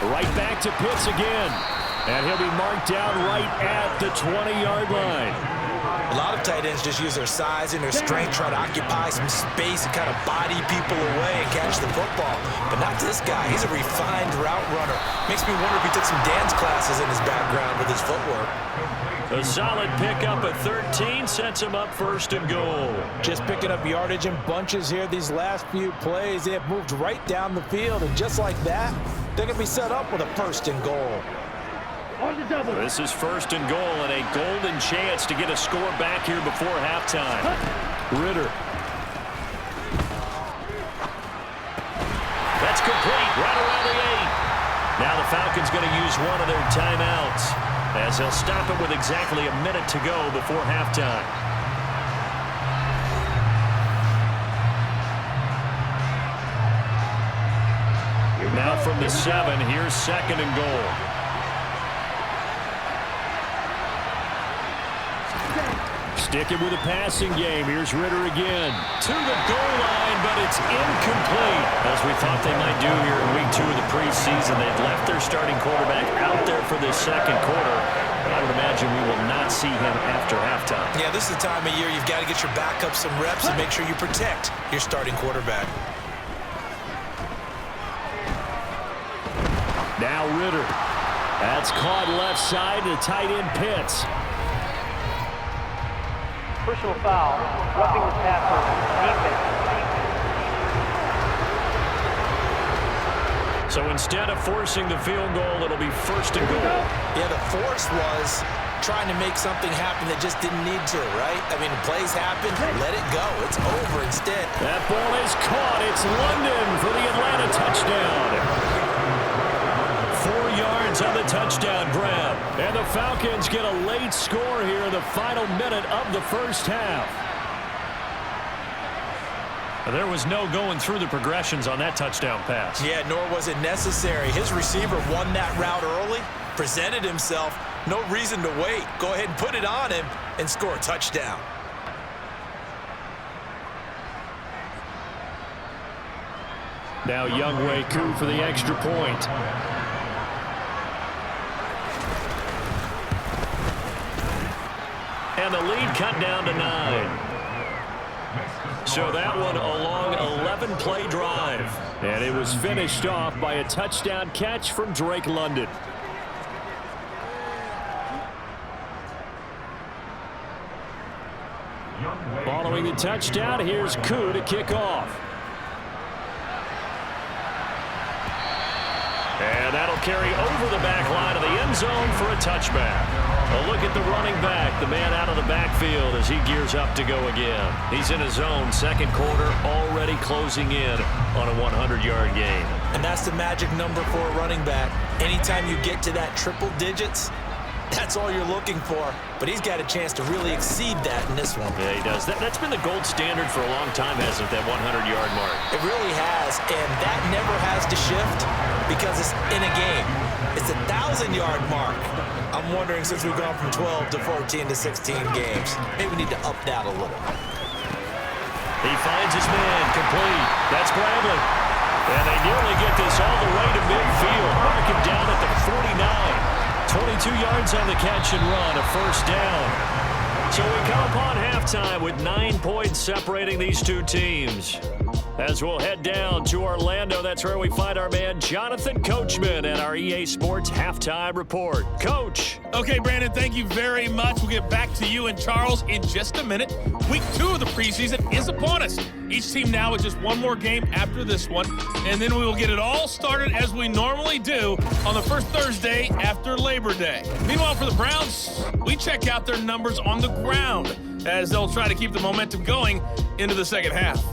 Right back to Pitts again. And he'll be marked down right at the 20-yard line. A lot of tight ends just use their size and their strength, try to occupy some space and kind of body people away and catch the football. But not this guy. He's a refined route runner. Makes me wonder if he took some dance classes in his background with his footwork. A solid pickup at 13 sets him up 1st and goal. Just picking up yardage in bunches here these last few plays. They have moved right down the field, and just like that, they're going to be set up with a 1st and goal. On the double. This is 1st and goal and a golden chance to get a score back here before halftime. Ritter. That's complete right around the 8. Now the Falcons going to use one of their timeouts as they'll stop it with exactly a minute to go before halftime. Now from the 7, here's 2nd and goal. Sticking with a passing game. Here's Ritter again. To the goal line, but it's incomplete. As we thought they might do here in week 2 of the preseason, they've left their starting quarterback out there for this 2nd quarter. I would imagine we will not see him after halftime. Yeah, this is the time of year you've got to get your backup some reps and make sure you protect your starting quarterback. Now Ritter. That's caught left side to tight end Pitts. Personal foul. Roughing the passer. Defense. So instead of forcing the field goal, it'll be 1st and goal. Yeah, the force was trying to make something happen that just didn't need to, right? I mean, plays happen, let it go. It's over instead. That ball is caught. It's London for the Atlanta touchdown. 4 yards on the touchdown grab. And the Falcons get a late score here in the final minute of the first half. There was no going through the progressions on that touchdown pass. Yeah, nor was it necessary. His receiver won that route early, presented himself. No reason to wait. Go ahead and put it on him and score a touchdown. Now Younghoe Koo for the extra point. And the lead cut down to 9. So that one a long 11-play drive. And it was finished off by a touchdown catch from Drake London. Following the touchdown, here's Koo to kick off. And that'll carry over the back line of the end zone for a touchback. A look at the running back, the man out of the backfield as he gears up to go again. He's in his own 2nd quarter, already closing in on a 100-yard game. And that's the magic number for a running back. Anytime you get to that triple digits, that's all you're looking for. But he's got a chance to really exceed that in this one. Yeah, he does. That's been the gold standard for a long time, hasn't it, that 100-yard mark? It really has, and that never has to shift because it's in a game. It's a 1,000-yard mark. I'm wondering, since we've gone from 12 to 14 to 16 games, maybe we need to up that a little. He finds his man, complete. That's Bradley. And they nearly get this all the way to midfield. Mark him down at the 49. 22 yards on the catch and run, a 1st down. So we come upon halftime with 9 points separating these two teams. As we'll head down to Orlando, that's where we find our man Jonathan Coachman and our EA Sports Halftime Report. Coach. Okay, Brandon, thank you very much. We'll get back to you and Charles in just a minute. Week 2 of the preseason is upon us. Each team now with just one more game after this one, and then we will get it all started as we normally do on the first Thursday after Labor Day. Meanwhile, for the Browns, we check out their numbers on the ground as they'll try to keep the momentum going into the second half.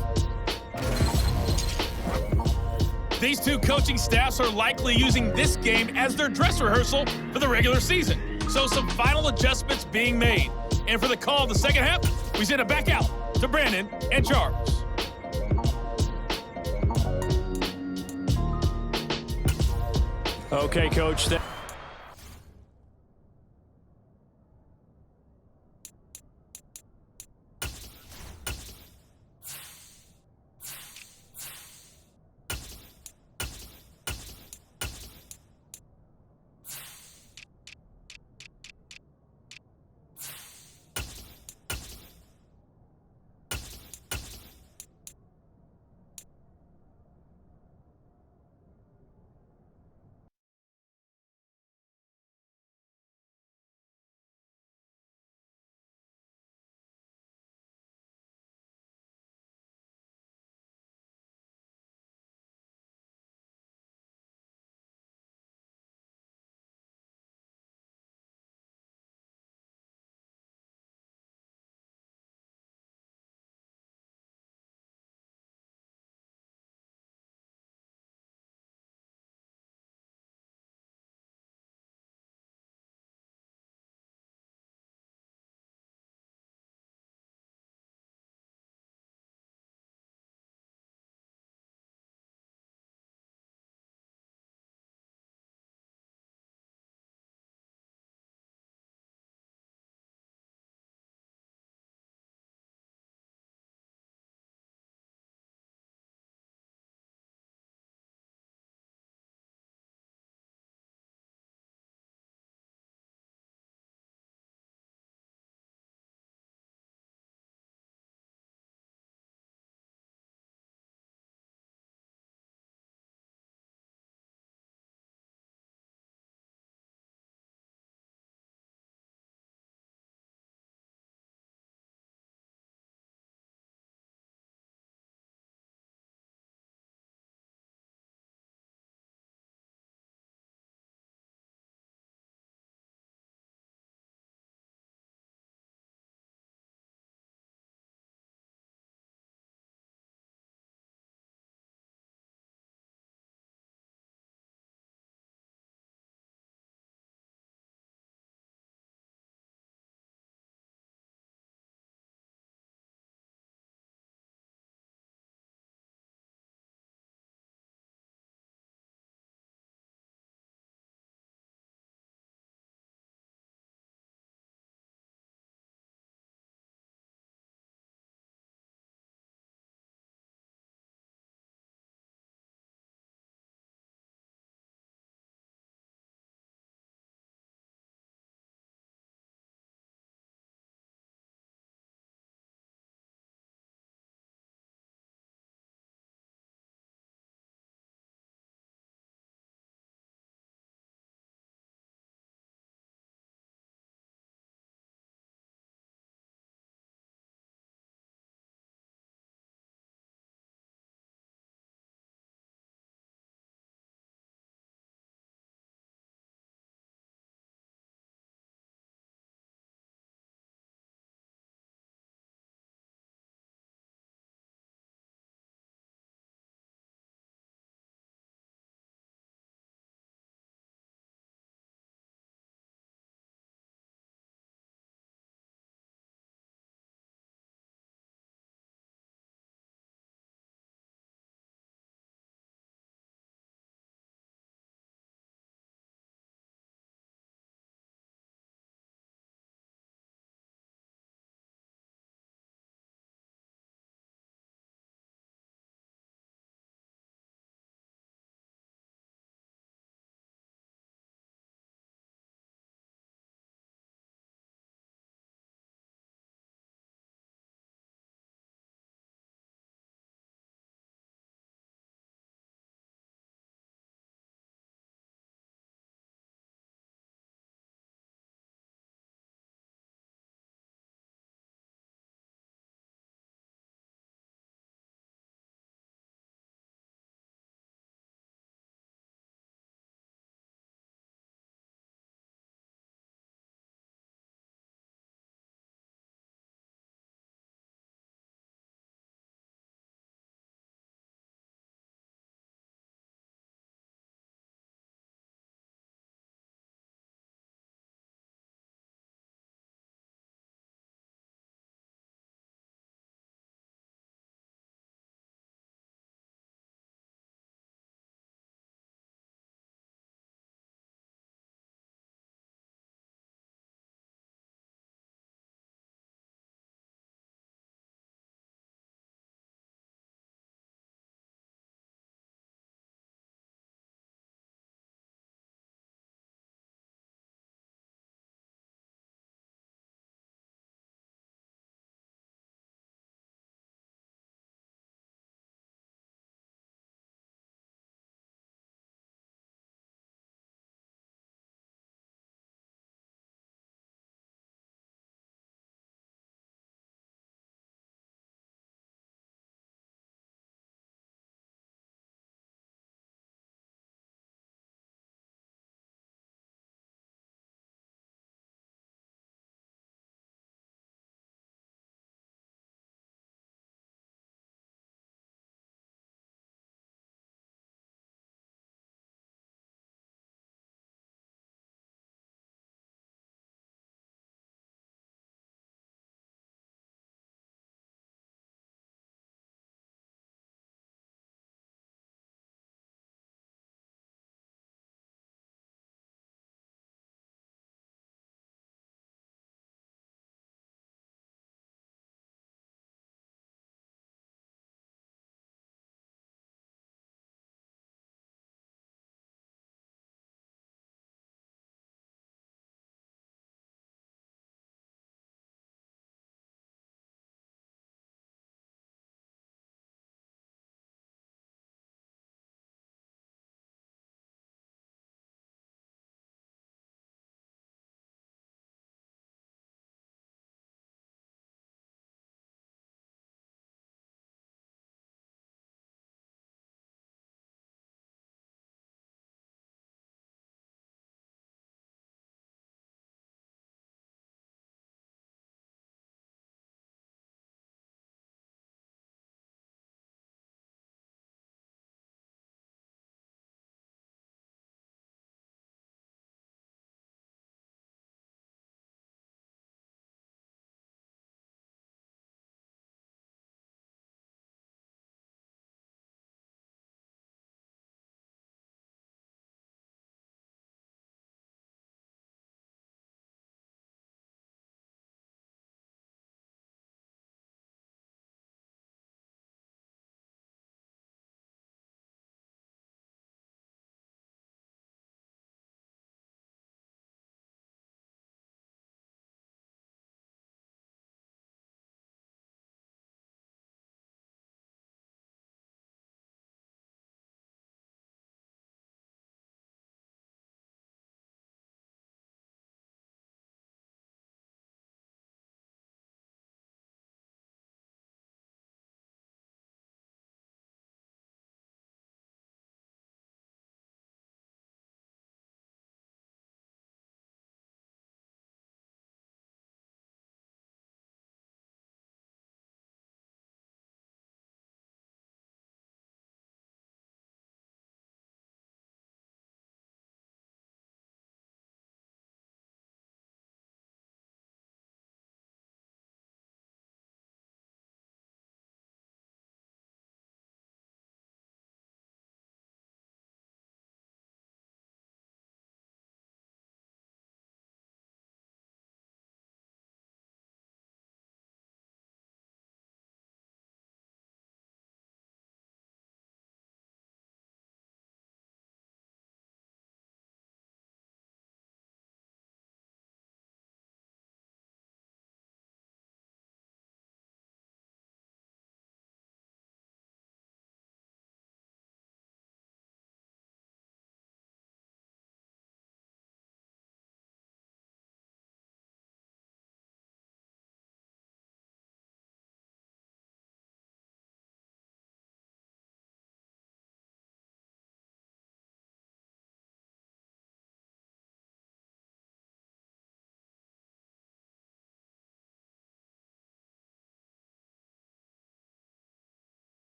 These two coaching staffs are likely using this game as their dress rehearsal for the regular season. So some final adjustments being made. And for the call of the second half, we send it back out to Brandon and Charles. Okay, Coach.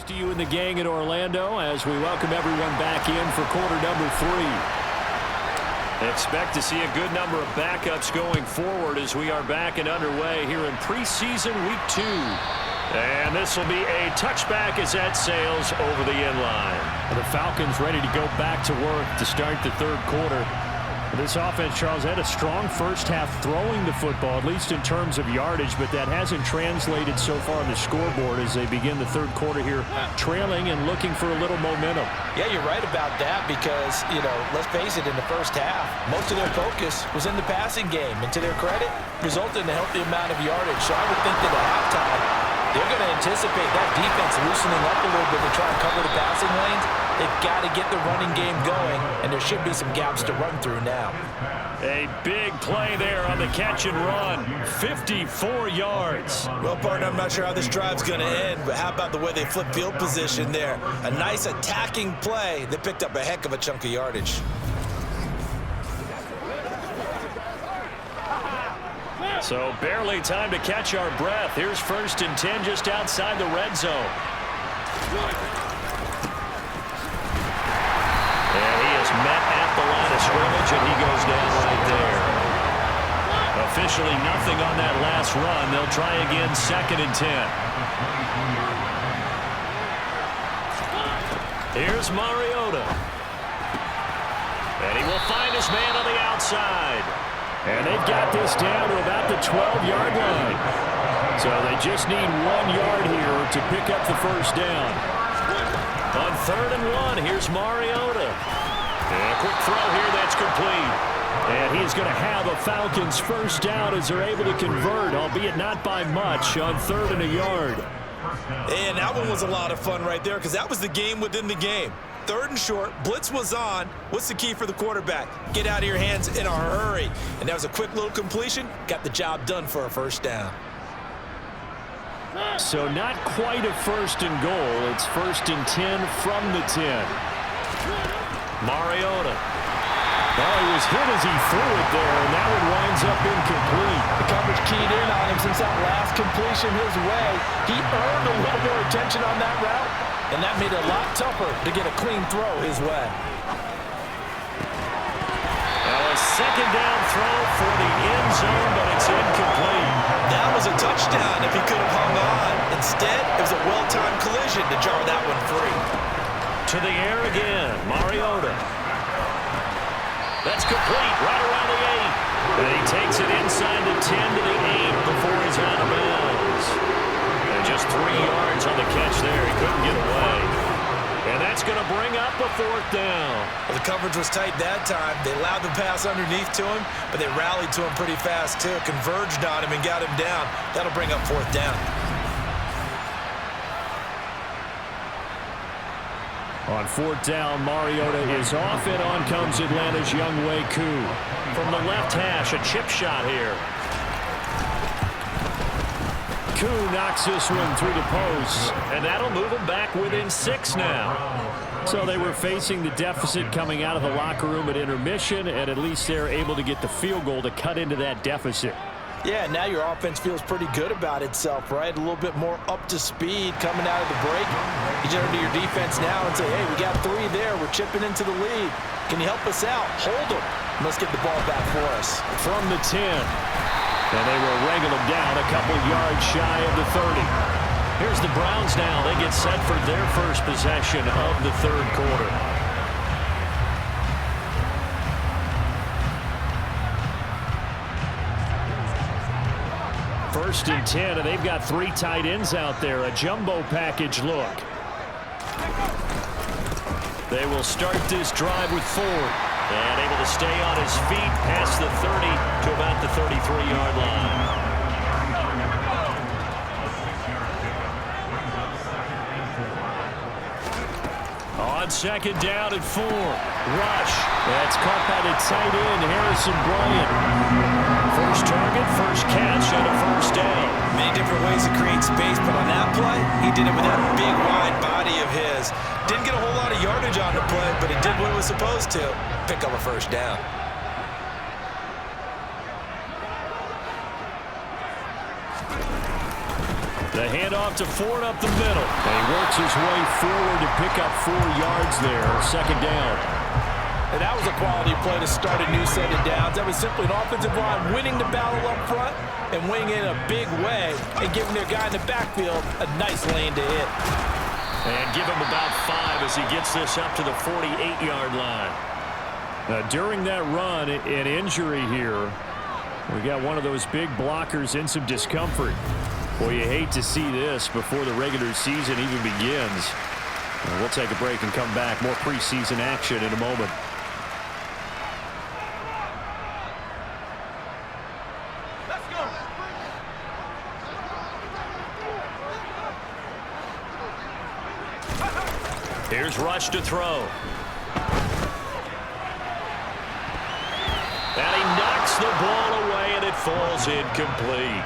to you and the gang in Orlando as we welcome everyone back in for quarter number 3. Expect to see a good number of backups going forward as we are back and underway here in preseason week 2. And this will be a touchback as that sails over the end line. The Falcons ready to go back to work to start the third quarter. This offense, Charles, had a strong first half throwing the football, at least in terms of yardage, but that hasn't translated so far on the scoreboard as they begin the third quarter here, trailing and looking for a little momentum. Yeah, you're right about that because, let's face it, in the first half, most of their focus was in the passing game. And to their credit, resulted in a healthy amount of yardage. So I would think that at halftime, they're going to anticipate that defense loosening up a little bit to try and cover the passing lanes. They've got to get the running game going, and there should be some gaps to run through now. A big play there on the catch and run. 54 yards. Well, partner, I'm not sure how this drive's going to end, but how about the way they flip field position there? A nice attacking play. They picked up a heck of a chunk of yardage. So barely time to catch our breath. Here's 1st and 10 just outside the red zone. And he is met at the line of scrimmage, and he goes down right there. Officially nothing on that last run. They'll try again 2nd and 10. Here's Mariota. And he will find his man on the outside. And they've got this down to about the 12-yard line. So they just need 1 yard here to pick up the first down. On 3rd and 1, here's Mariota. And a quick throw here that's complete. And he's going to have a Falcons first down as they're able to convert, albeit not by much, on 3rd and a yard. And that one was a lot of fun right there because that was the game within the game. 3rd and short, blitz was on. What's the key for the quarterback? Get out of your hands in a hurry. And that was a quick little completion. Got the job done for a first down. So not quite a 1st and goal. It's 1st and 10 from the 10. Mariota. Oh, he was hit as he threw it there, and that one winds up incomplete. The coverage keyed in on him since that last completion his way. He earned a little more attention on that route, and that made it a lot tougher to get a clean throw his way. Now a 2nd down throw for the end zone, but it's incomplete. That was a touchdown if he could have hung on. Instead, it was a well-timed collision to jar that one free. To the air again, Mariota. That's complete, right around the 8. And he takes it inside the 10 to the 8 before he's out of bounds. And just 3 yards on the catch there. He couldn't get away. And that's going to bring up a 4th down. Well, the coverage was tight that time. They allowed the pass underneath to him, but they rallied to him pretty fast, too. Converged on him and got him down. That'll bring up 4th down. On 4th down, Mariota is off, and on comes Atlanta's Younghoe Koo. From the left hash, a chip shot here. Koo knocks this one through the posts, and that'll move them back within 6 now. So they were facing the deficit coming out of the locker room at intermission, and at least they're able to get the field goal to cut into that deficit. Yeah, now your offense feels pretty good about itself, right? A little bit more up to speed coming out of the break. You turn to your defense now and say, hey, we got 3 there. We're chipping into the lead. Can you help us out? Hold them. Let's get the ball back for us. From the 10. And they will wrangle them down a couple yards shy of the 30. Here's the Browns now. They get set for their first possession of the third quarter. 1st and 10, and they've got 3 tight ends out there. A jumbo package look. They will start this drive with Ford. And able to stay on his feet past the 30 to about the 33-yard line. On 2nd down and 4. Rush. That's caught by the tight end, Harrison Bryant. First target, first catch on a 1st down. Many different ways to create space, but on that play, he did it with that big, wide body of his. Didn't get a whole lot of yardage on the play, but he did what he was supposed to. Pick up a 1st down. The handoff off to Ford up the middle. And he works his way forward to pick up 4 yards there. Second down. And that was a quality play to start a new set of downs. That was simply an offensive line winning the battle up front and winning in a big way and giving their guy in the backfield a nice lane to hit. And give him about 5 as he gets this up to the 48-yard line. During that run, an injury here. We got one of those big blockers in some discomfort. Boy, you hate to see this before the regular season even begins. We'll take a break and come back. More preseason action in a moment. Here's Rush to throw. And he knocks the ball away, and it falls incomplete.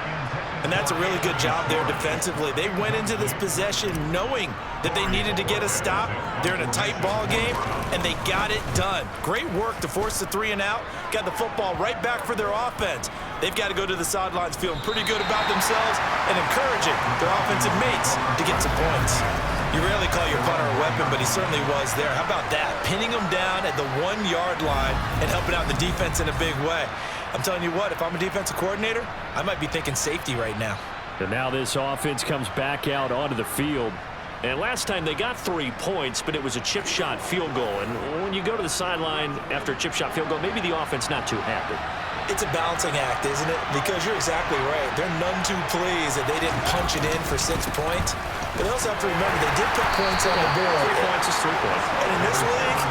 And that's a really good job there defensively. They went into this possession knowing that they needed to get a stop. They're in a tight ball game, and they got it done. Great work to force the 3 and out. Got the football right back for their offense. They've got to go to the sidelines feeling pretty good about themselves and encouraging their offensive mates to get some points. You rarely call your punter a weapon, but he certainly was there. How about that? Pinning him down at the 1-yard line and helping out the defense in a big way. I'm telling you what, if I'm a defensive coordinator, I might be thinking safety right now. And now this offense comes back out onto the field. And last time they got 3 points, but it was a chip shot field goal. And when you go to the sideline after a chip shot field goal, maybe the offense not too happy. It's a balancing act, isn't it? Because you're exactly right. They're none too pleased that they didn't punch it in for 6 points. But they also have to remember they did put points on the board. 3 points is 3 points. And in this league,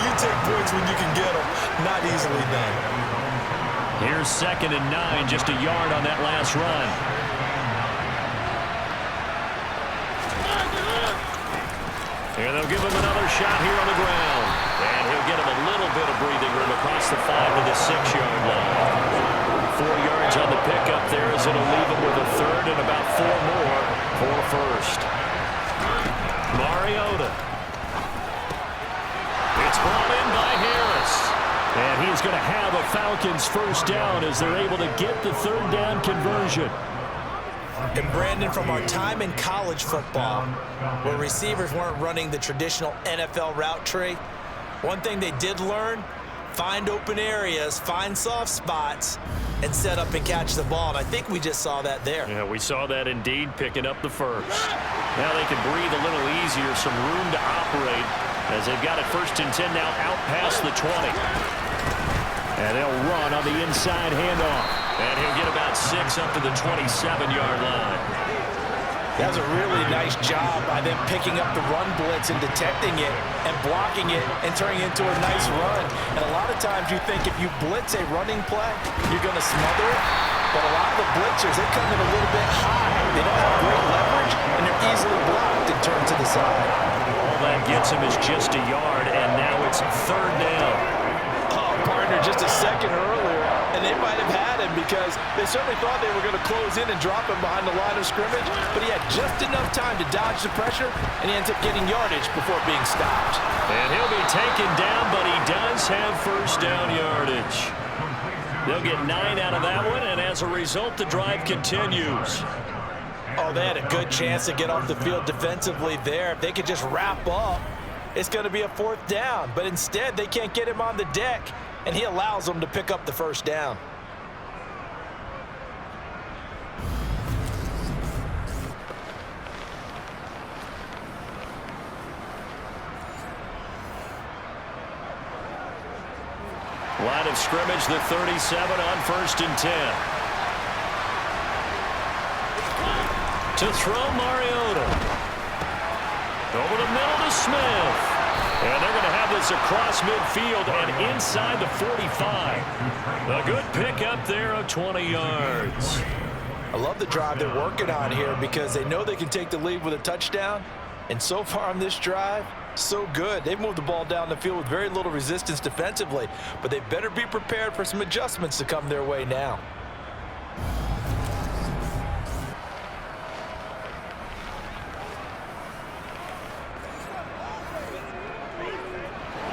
you take points when you can get them. Not easily done. Here's 2nd and 9, just a yard on that last run. And they'll give him another shot here on the ground. And he'll get him a little bit of breathing room across the 5 to the 6-yard line. 4 yards on the pickup there as it'll leave him with a 3rd and about 4 more for first. Mariota. It's brought in by Harris. And he's going to have a Falcons first down as they're able to get the 3rd down conversion. And Brandon, from our time in college football, where receivers weren't running the traditional NFL route tree, one thing they did learn, find open areas, find soft spots, and set up and catch the ball. And I think we just saw that there. Yeah, we saw that indeed, picking up the first. Now they can breathe a little easier, some room to operate as they've got it 1st and 10 now out past the 20. And they'll run on the inside handoff. And he'll get about 6 up to the 27-yard line. That was a really nice job by them picking up the run blitz and detecting it and blocking it and turning it into a nice run. And a lot of times you think if you blitz a running play, you're going to smother it. But a lot of the blitzers, they come in a little bit high. They don't have great leverage, and they're easily blocked and turned to the side. All that gets him is just a yard, and now it's 3rd down. Oh, partner, just a second earlier, and they might have had him because they certainly thought they were going to close in and drop him behind the line of scrimmage, but he had just enough time to dodge the pressure, and he ends up getting yardage before being stopped. And he'll be taken down, but he does have first down yardage. They'll get 9 out of that one, and as a result, the drive continues. Oh, they had a good chance to get off the field defensively there. If they could just wrap up, it's going to be a 4th down. But instead, they can't get him on the deck, and he allows them to pick up the first down. Line of scrimmage, the 37 on 1st and 10. To throw Mariota. Over the middle to Smith. And they're going to have this across midfield and inside the 45. A good pickup there of 20 yards. I love the drive they're working on here because they know they can take the lead with a touchdown. And so far on this drive, so good. They've moved the ball down the field with very little resistance defensively, but they better be prepared for some adjustments to come their way now.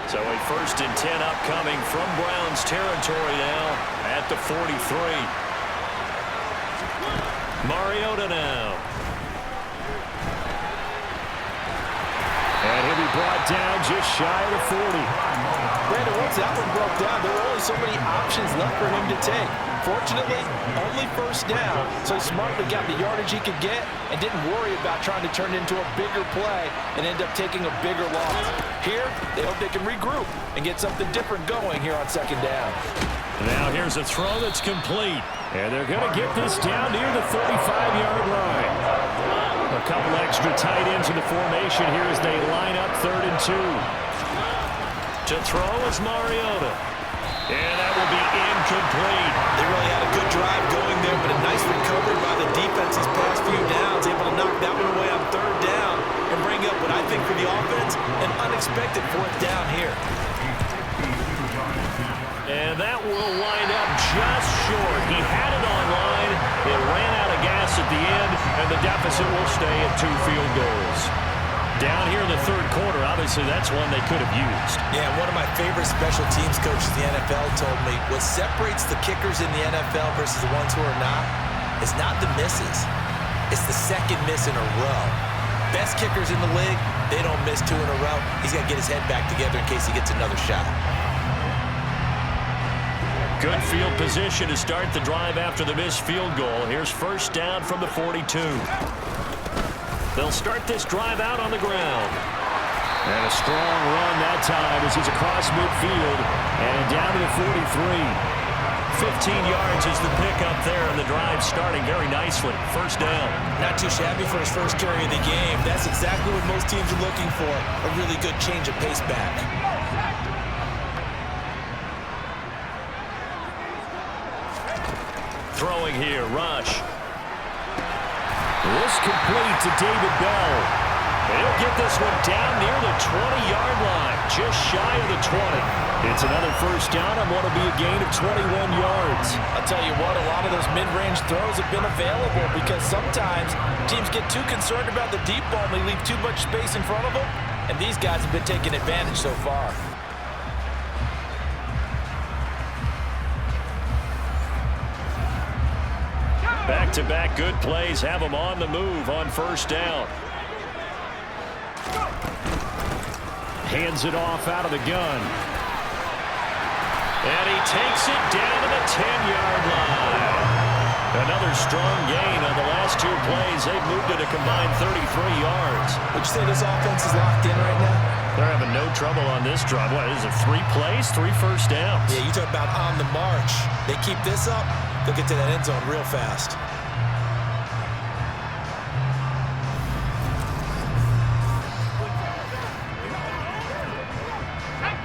So a 1st and 10 upcoming from Browns territory now at the 43. Mariota now. brought down just shy of the 40. Brandon, once that one broke down, there were only so many options left for him to take. Fortunately, only first down, so he smartly got the yardage he could get and didn't worry about trying to turn it into a bigger play and end up taking a bigger loss. Here, they hope they can regroup and get something different going here on second down. Now here's a throw that's complete. And they're going to get this down near the 45-yard line. A couple extra tight ends in the formation here as they line up 3rd and 2. To throw is Mariota. And that will be incomplete. They really had a good drive going there, but a nice recovery by the defense these past few downs, able to knock that one away on 3rd down and bring up what I think for the offense, an unexpected 4th down here. And that will wind up just short. He had it on line. It ran out of gas at the end, and the deficit will stay at 2 field goals. Down here in the 3rd quarter, obviously that's one they could have used. Yeah, one of my favorite special teams coaches in the NFL told me what separates the kickers in the NFL versus the ones who are not is not the misses. It's the second miss in a row. Best kickers in the league, they don't miss 2 in a row. He's got to get his head back together in case he gets another shot. Good field position to start the drive after the missed field goal. Here's first down from the 42. They'll start this drive out on the ground. And a strong run that time as he's across midfield and down to the 43. 15 yards is the pickup there, and the drive starting very nicely. First down. Not too shabby for his first carry of the game. That's exactly what most teams are looking for, a really good change of pace back. Throwing here, Rush. This complete to David Bell. And he'll get this one down near the 20-yard line, just shy of the 20. It's another first down on what will be a gain of 21 yards. I'll tell you what, a lot of those mid-range throws have been available because sometimes teams get too concerned about the deep ball and they leave too much space in front of them, and these guys have been taking advantage so far. Back-to-back good plays have them on the move on first down. Hands it off out of the gun. And he takes it down to the 10-yard line. Another strong gain on the last 2 plays. They've moved it a combined 33 yards. Would you say this offense is locked in right now? They're having no trouble on this drive. What is it, 3 plays, 3 first downs? Yeah, you talk about on the march. They keep this up, they'll get to that end zone real fast.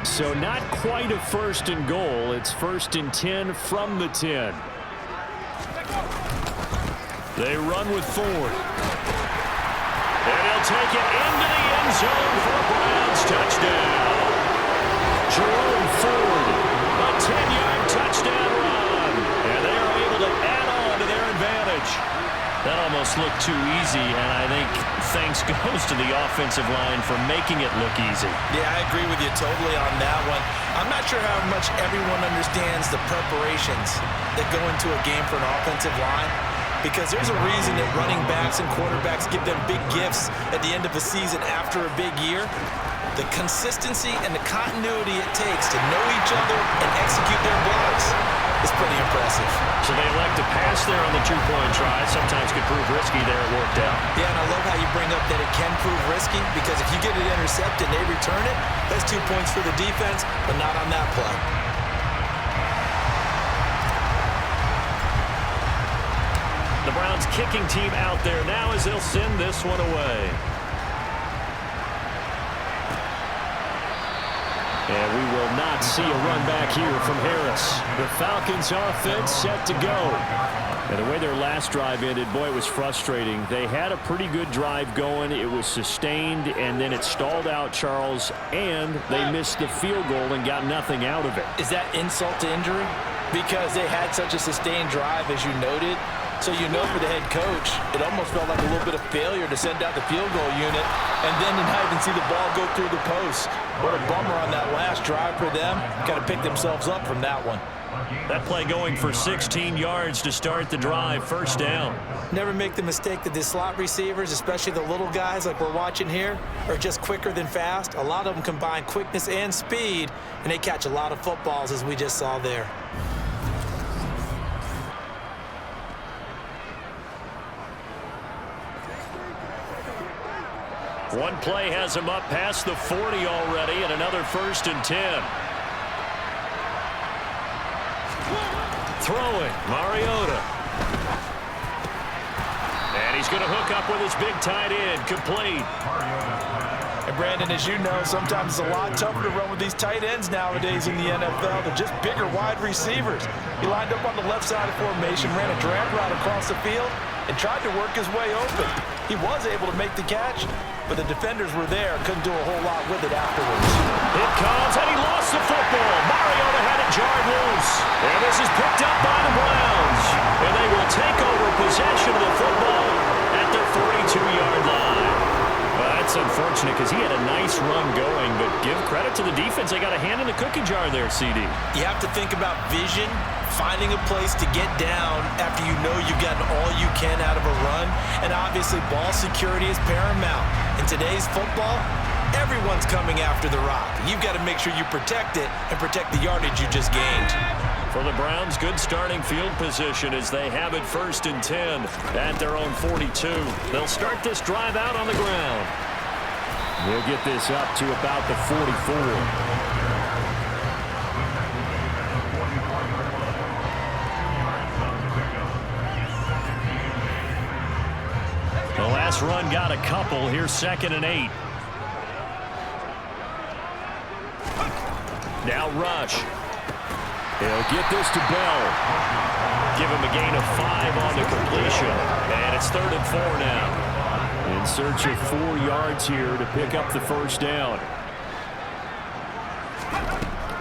So not quite a 1st and goal. It's 1st and 10 from the 10. They run with Ford. And he'll take it into the end zone for a Browns touchdown. Jerome Ford. A 10-yard touchdown run. And they are able to add on to their advantage. That almost looked too easy, and I think thanks goes to the offensive line for making it look easy. Yeah, I agree with you totally on that one. I'm not sure how much everyone understands the preparations that go into a game for an offensive line, because there's a reason that running backs and quarterbacks give them big gifts at the end of a season after a big year. The consistency and the continuity it takes to know each other and execute their blocks is pretty impressive. So they elect to pass there on the 2-point try. Sometimes could prove risky there. It worked out. Yeah, and I love how you bring up that it can prove risky, because if you get it intercepted and they return it, that's 2 points for the defense, but not on that play. The Browns kicking team out there now as they'll send this one away. And we will not see a run back here from Harris. The Falcons offense set to go. And the way their last drive ended, boy, it was frustrating. They had a pretty good drive going. It was sustained, and then it stalled out, Charles, and they missed the field goal and got nothing out of it. Is that insult to injury? Because they had such a sustained drive, as you noted. So you know, for the head coach, it almost felt like a little bit of failure to send out the field goal unit and then to not even see the ball go through the post. What a bummer on that last drive for them. Got to pick themselves up from that one. That play going for 16 yards to start the drive. First down. Never make the mistake that the slot receivers, especially the little guys like we're watching here, are just quicker than fast. A lot of them combine quickness and speed, and they catch a lot of footballs, as we just saw there. One play has him up past the 40 already, and another 1st and 10. Throwing, Mariota. And he's going to hook up with his big tight end, complete. And Brandon, as you know, sometimes it's a lot tougher to run with these tight ends nowadays in the NFL. They're just bigger wide receivers. He lined up on the left side of formation, ran a drag route across the field, and tried to work his way open. He was able to make the catch, but the defenders were there, couldn't do a whole lot with it afterwards. It comes, and he lost the football. Mariota had it jarred loose. And this is picked up by the Browns. And they will take over possession of the football at their 42-yard line. Well, that's unfortunate because he had a nice run going, but give credit to the defense. They got a hand in the cookie jar there, CD. You have to think about vision, finding a place to get down after you know you've gotten all you can out of a run, and obviously ball security is paramount. In today's football, everyone's coming after the rock. You've got to make sure you protect it and protect the yardage you just gained. For the Browns, good starting field position as they have it 1st and 10 at their own 42. They'll start this drive out on the ground. They'll get this up to about the 44. The last run got a couple. Here's 2nd and 8. Now rush. They'll get this to Bell. Give him a gain of 5 on the completion. And it's 3rd and 4 now. In search of 4 yards here to pick up the first down.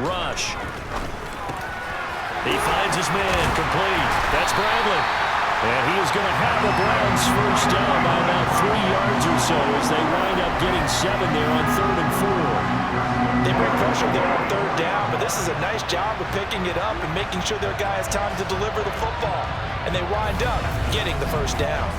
Rush. He finds his man. Complete. That's Bradley. And he is going to have the Browns first down by about 3 yards or so as they wind up getting 7 there on 3rd and 4. They bring pressure there on 3rd down, but this is a nice job of picking it up and making sure their guy has time to deliver the football. And they wind up getting the first down.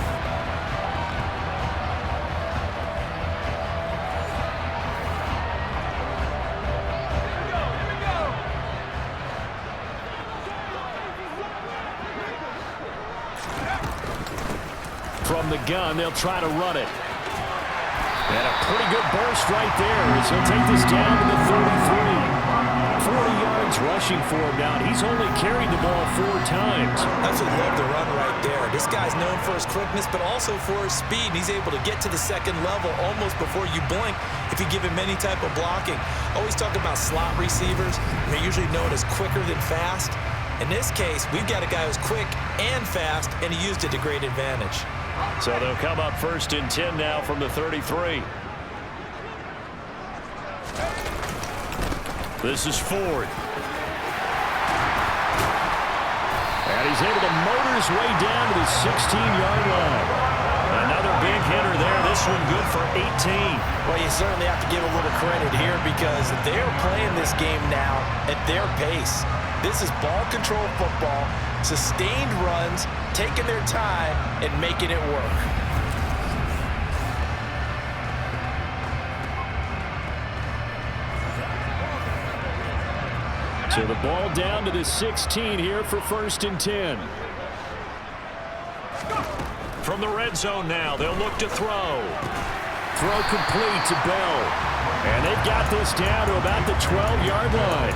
From the gun, they'll try to run it. And a pretty good burst right there as he'll take this down to the 33. 40 yards rushing for him now. He's only carried the ball 4 times. That's what love the run right there. This guy's known for his quickness, but also for his speed. And he's able to get to the 2nd level almost before you blink if you give him any type of blocking. Always talk about slot receivers. They're usually known as quicker than fast. In this case, we've got a guy who's quick and fast, and he used it to great advantage. So they'll come up 1st and 10 now from the 33. This is Ford. And he's able to motor his way down to the 16-yard line. Another big hitter there. This one good for 18. Well, you certainly have to give a little credit here because they're playing this game now at their pace. This is ball control football, sustained runs, taking their time and making it work. So the ball down to the 16 here for 1st and 10. From the red zone now, they'll look to throw. Throw complete to Bell. And they've got this down to about the 12-yard line.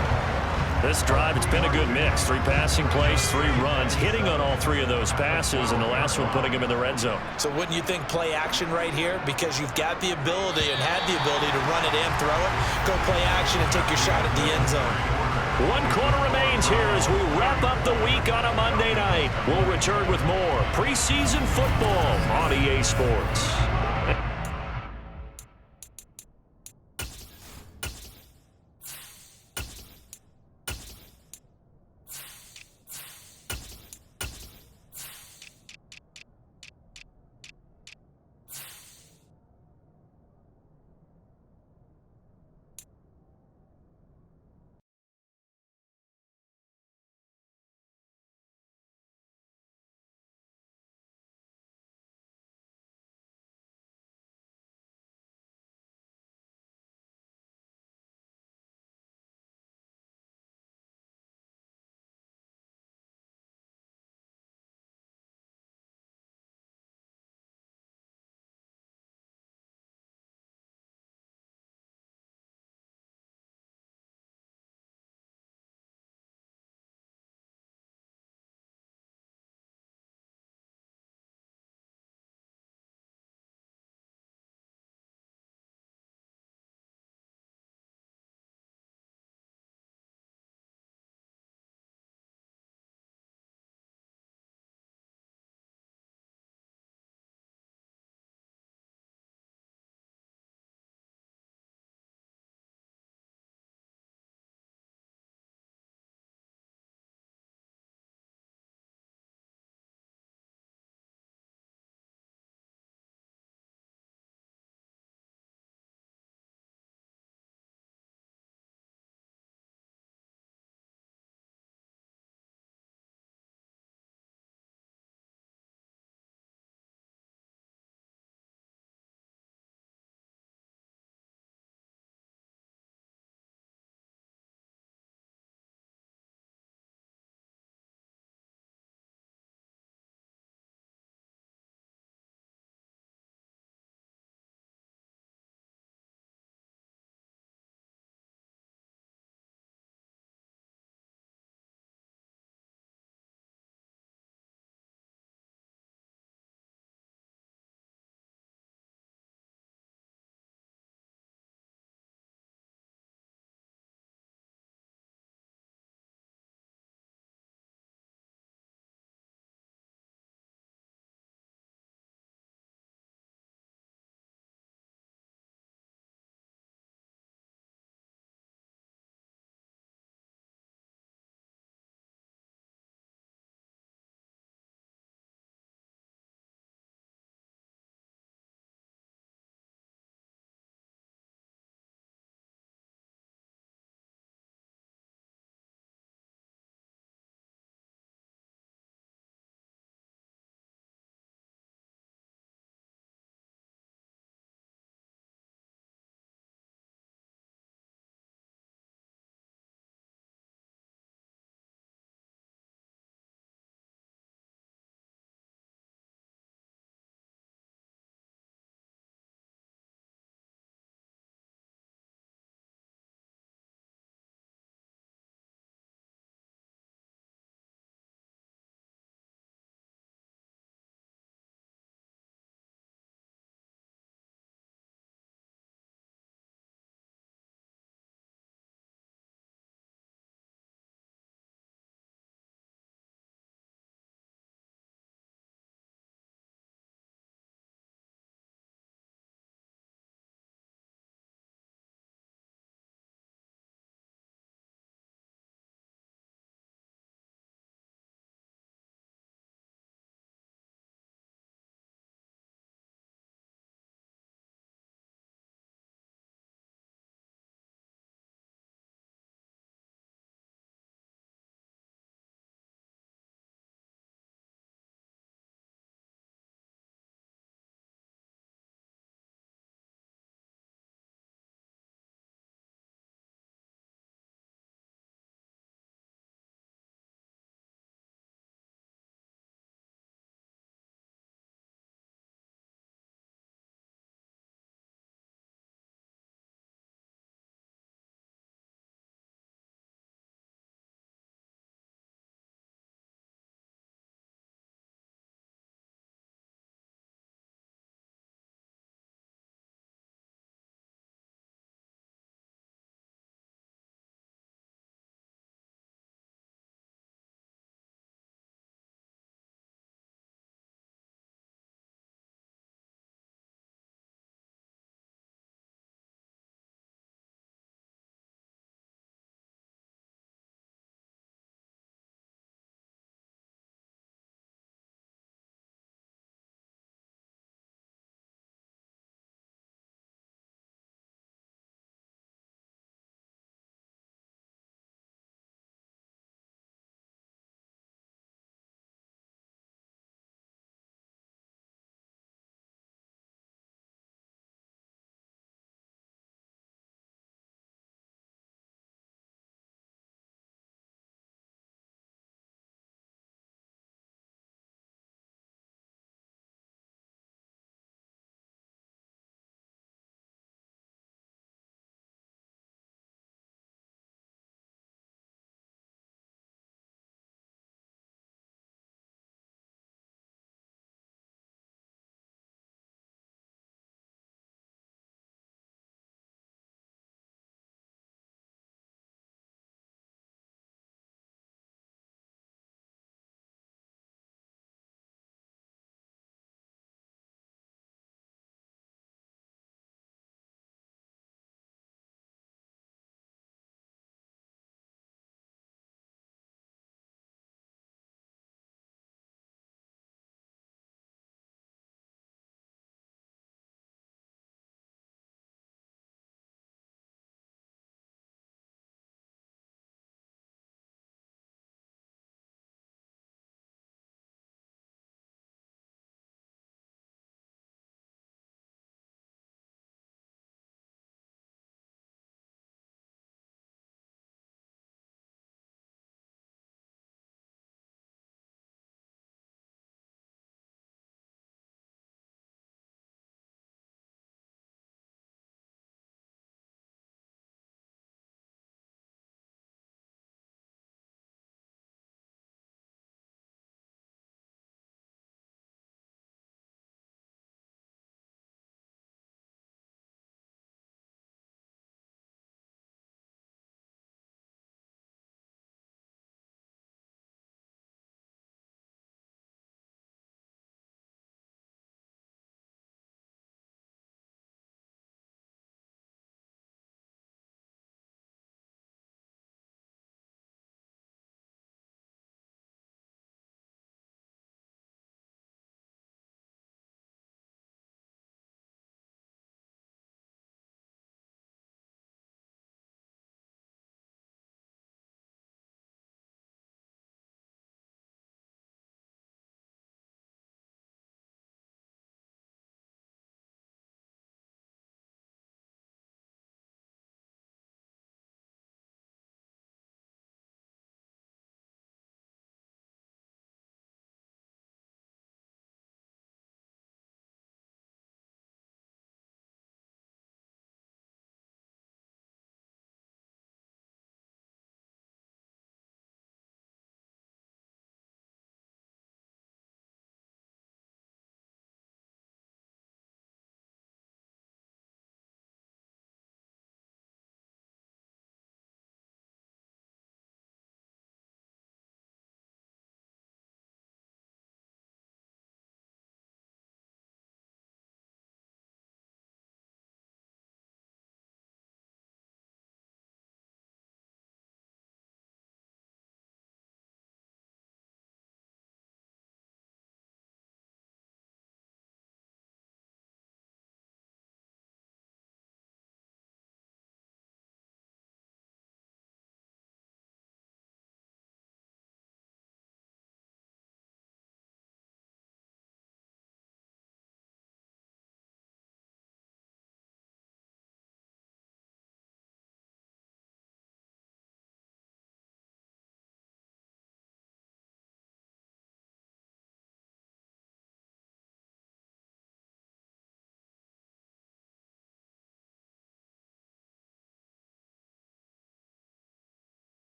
This drive, it's been a good mix. 3 passing plays, 3 runs, hitting on all 3 of those passes, and the last one putting him in the red zone. So wouldn't you think play action right here? Because you've got the ability and had the ability to run it and throw it. Go play action and take your shot at the end zone. 1 quarter remains here as we wrap up the week on a Monday night. We'll return with more preseason football on EA Sports.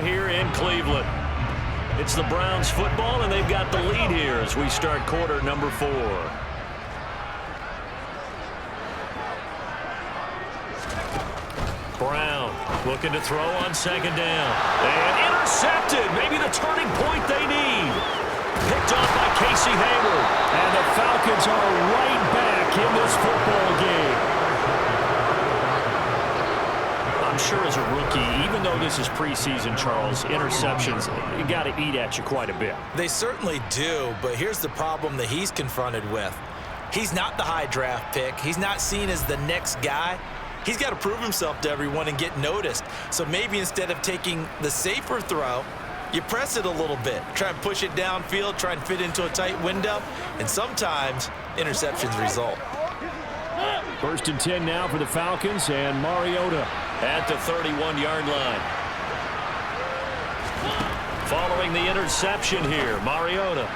here in Cleveland. It's the Browns football, and they've got the lead here as we start quarter number 4. Brown looking to throw on second down. And intercepted. Maybe the turning point they need. Picked off by Casey Hayward. And the Falcons are right back in this football game. I'm sure as a rookie, even though this is preseason, Charles, interceptions, you got to eat at you quite a bit. They certainly do, but here's the problem that he's confronted with. He's not the high draft pick. He's not seen as the next guy. He's got to prove himself to everyone and get noticed. So maybe instead of taking the safer throw, you press it a little bit. Try and push it downfield, try and fit into a tight window, and sometimes interceptions result. 1st and 10 now for the Falcons, and Mariota at the 31-yard line. Following the interception here, Mariota.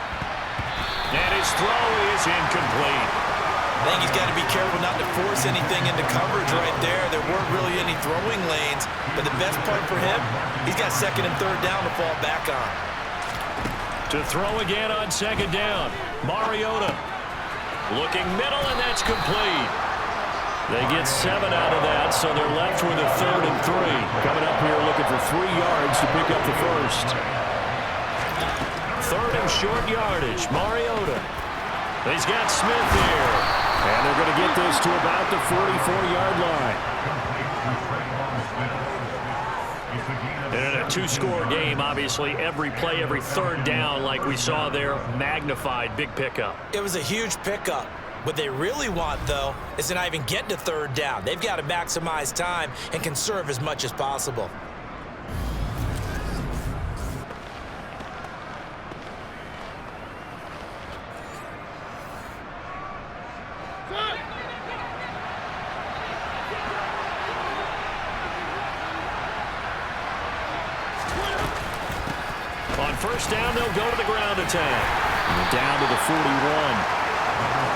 And his throw is incomplete. I think he's got to be careful not to force anything into coverage right there. There weren't really any throwing lanes, but the best part for him, he's got 2nd and 3rd down to fall back on. To throw again on 2nd down, Mariota. Looking middle, and that's complete. They get 7 out of that, so they're left with a 3rd and 3. Coming up here looking for 3 yards to pick up the first. 3rd and short yardage, Mariota. He's got Smith here. And they're going to get this to about the 44-yard line. And in a 2-score game, obviously, every play, every 3rd down, like we saw there, magnified, big pickup. It was a huge pickup. What they really want, though, is to not even get to 3rd down. They've got to maximize time and conserve as much as possible. On 1st down, they'll go to the ground attack. And down to the 41.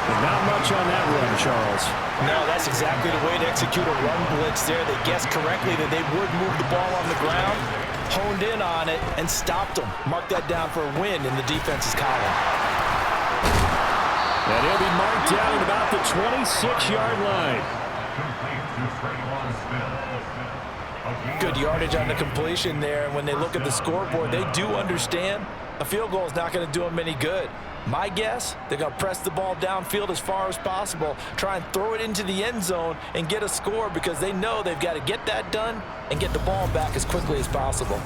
But not much on that run, Charles. No, that's exactly the way to execute a run blitz there. They guessed correctly that they would move the ball on the ground, honed in on it, and stopped them. Mark that down for a win in the defense's column. And he'll be marked down at about the 26-yard line. Good yardage on the completion there. And when they look at the scoreboard, they do understand a field goal is not going to do them any good. My guess, they're going to press the ball downfield as far as possible, try and throw it into the end zone and get a score because they know they've got to get that done and get the ball back as quickly as possible.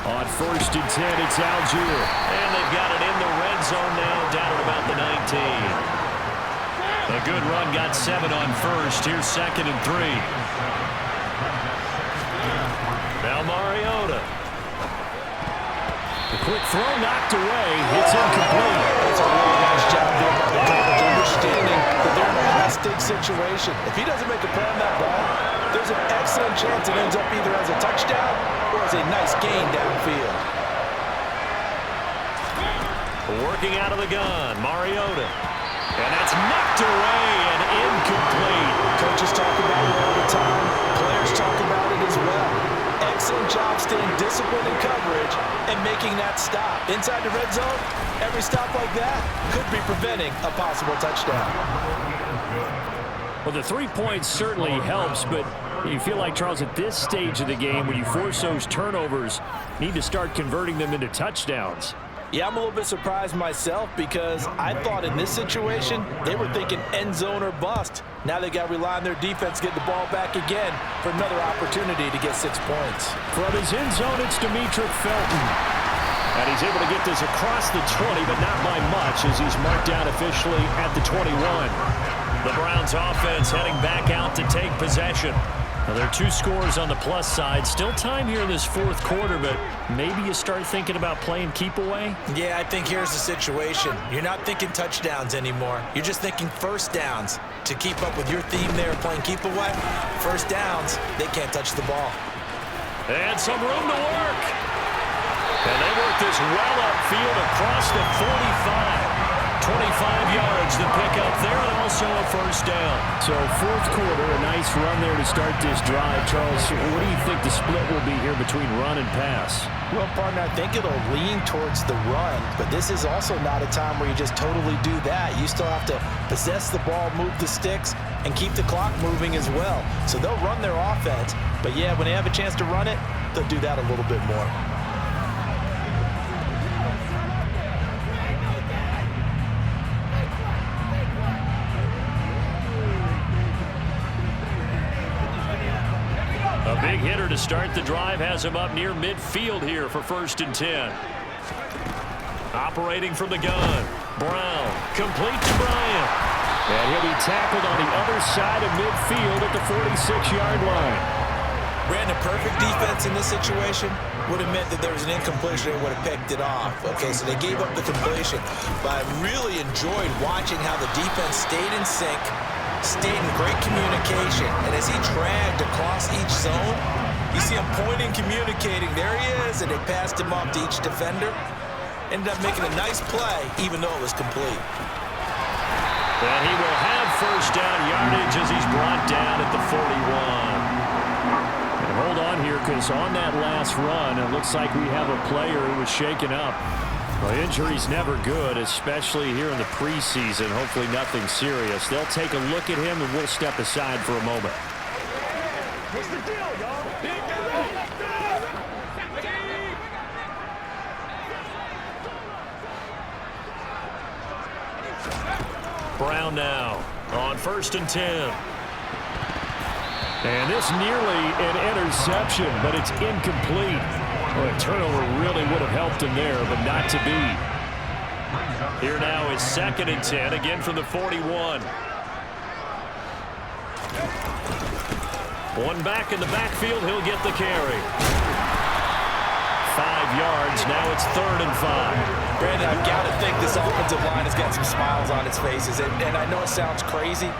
On 1st and 10, it's Algier. And they've got it in the red zone now, down at about the 19. A good run, got 7 on 1st. Here's 2nd and 3. Now Mariota. The quick throw knocked away. It's incomplete. It's a really nice job there by the coverage, understanding that they're in a high-stakes situation. If he doesn't make a play on that ball, there's an excellent chance it ends up either as a touchdown or as a nice gain downfield. Working out of the gun, Mariota. And that's knocked away and incomplete. Coaches talk about it all the time. Players talk about it as well. Excellent job staying disciplined in coverage and making that stop. Inside the red zone, every stop like that could be preventing a possible touchdown. Well, the 3 points certainly helps, but you feel like, Charles, at this stage of the game, when you force those turnovers, need to start converting them into touchdowns. Yeah, I'm a little bit surprised myself because I thought in this situation, they were thinking end zone or bust. Now they got to rely on their defense to get the ball back again for another opportunity to get 6 points. From his end zone, it's Demetric Felton. And he's able to get this across the 20, but not by much as he's marked down officially at the 21. The Browns offense heading back out to take possession. Now, there are 2 scores on the plus side. Still time here in this 4th quarter, but maybe you start thinking about playing keep away? Yeah, I think here's the situation. You're not thinking touchdowns anymore. You're just thinking 1st downs. To keep up with your theme there, playing keep away, 1st downs, they can't touch the ball. And some room to work. And they work this well upfield across the 45. 25 yards to pick up there, and also a first down. So fourth quarter, a nice run there to start this drive. Charles, what do you think the split will be here between run and pass? Well, partner, I think it'll lean towards the run, but this is also not a time where you just totally do that. You still have to possess the ball, move the sticks, and keep the clock moving as well. So they'll run their offense, but yeah, when they have a chance to run it, they'll do that a little bit more. A big hitter to start the drive has him up near midfield here for 1st and 10. Operating from the gun. Brown complete to Bryant. And he'll be tackled on the other side of midfield at the 46-yard line. Brandon, perfect defense in this situation would have meant that there was an incompletion and would have picked it off. Okay, so they gave up the completion. But I really enjoyed watching how the defense stayed in sync, stayed in great communication. And as he dragged across each zone, you see him pointing, communicating. There he is, and they passed him off to each defender. Ended up making a nice play, even though it was complete. And he will have first down yardage as he's brought down at the 41. And hold on here, because on that last run, it looks like we have a player who was shaken up. Well, injury's never good, especially here in the preseason. Hopefully nothing serious. They'll take a look at him, and we'll step aside for a moment. What's the deal, y'all? Brown now on 1st and 10. And this nearly an interception, but it's incomplete. Well, a turnover really would have helped him there, but not to be. Here now is 2nd and 10, again from the 41. One back in the backfield, he'll get the carry. 5 yards, now it's 3rd and 5. Brandon, I've got to think this offensive line has got some smiles on its faces. And I know it sounds crazy,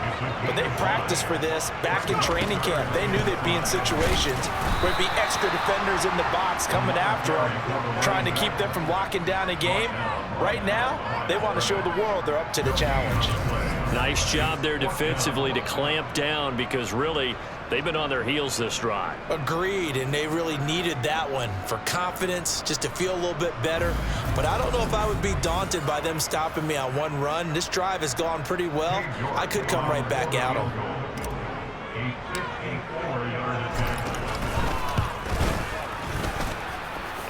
but they practiced for this back in training camp. They knew they'd be in situations where there'd be extra defenders in the box coming after them, trying to keep them from locking down a game. Right now, they want to show the world they're up to the challenge. Nice job there defensively to clamp down, because really, they've been on their heels this drive. Agreed, and they really needed that one for confidence, just to feel a little bit better. But I don't know if I would be daunted by them stopping me on one run. This drive has gone pretty well. I could come right back at them.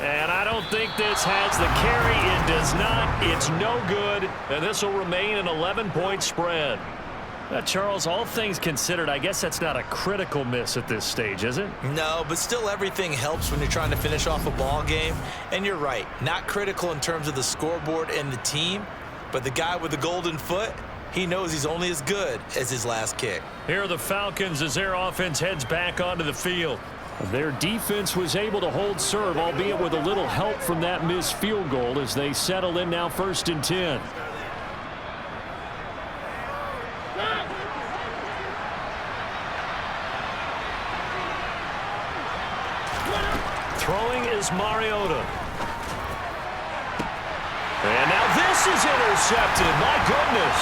And I don't think this has the carry. It does not. It's no good. And this will remain an 11-point spread. Charles, all things considered, I guess that's not a critical miss at this stage, is it? No, but still everything helps when you're trying to finish off a ball game. And you're right, not critical in terms of the scoreboard and the team, but the guy with the golden foot, he knows he's only as good as his last kick. Here are the Falcons as their offense heads back onto the field. Their defense was able to hold serve, albeit with a little help from that missed field goal, as they settle in now 1st and 10. Throwing is Mariota. And now this is intercepted. My goodness.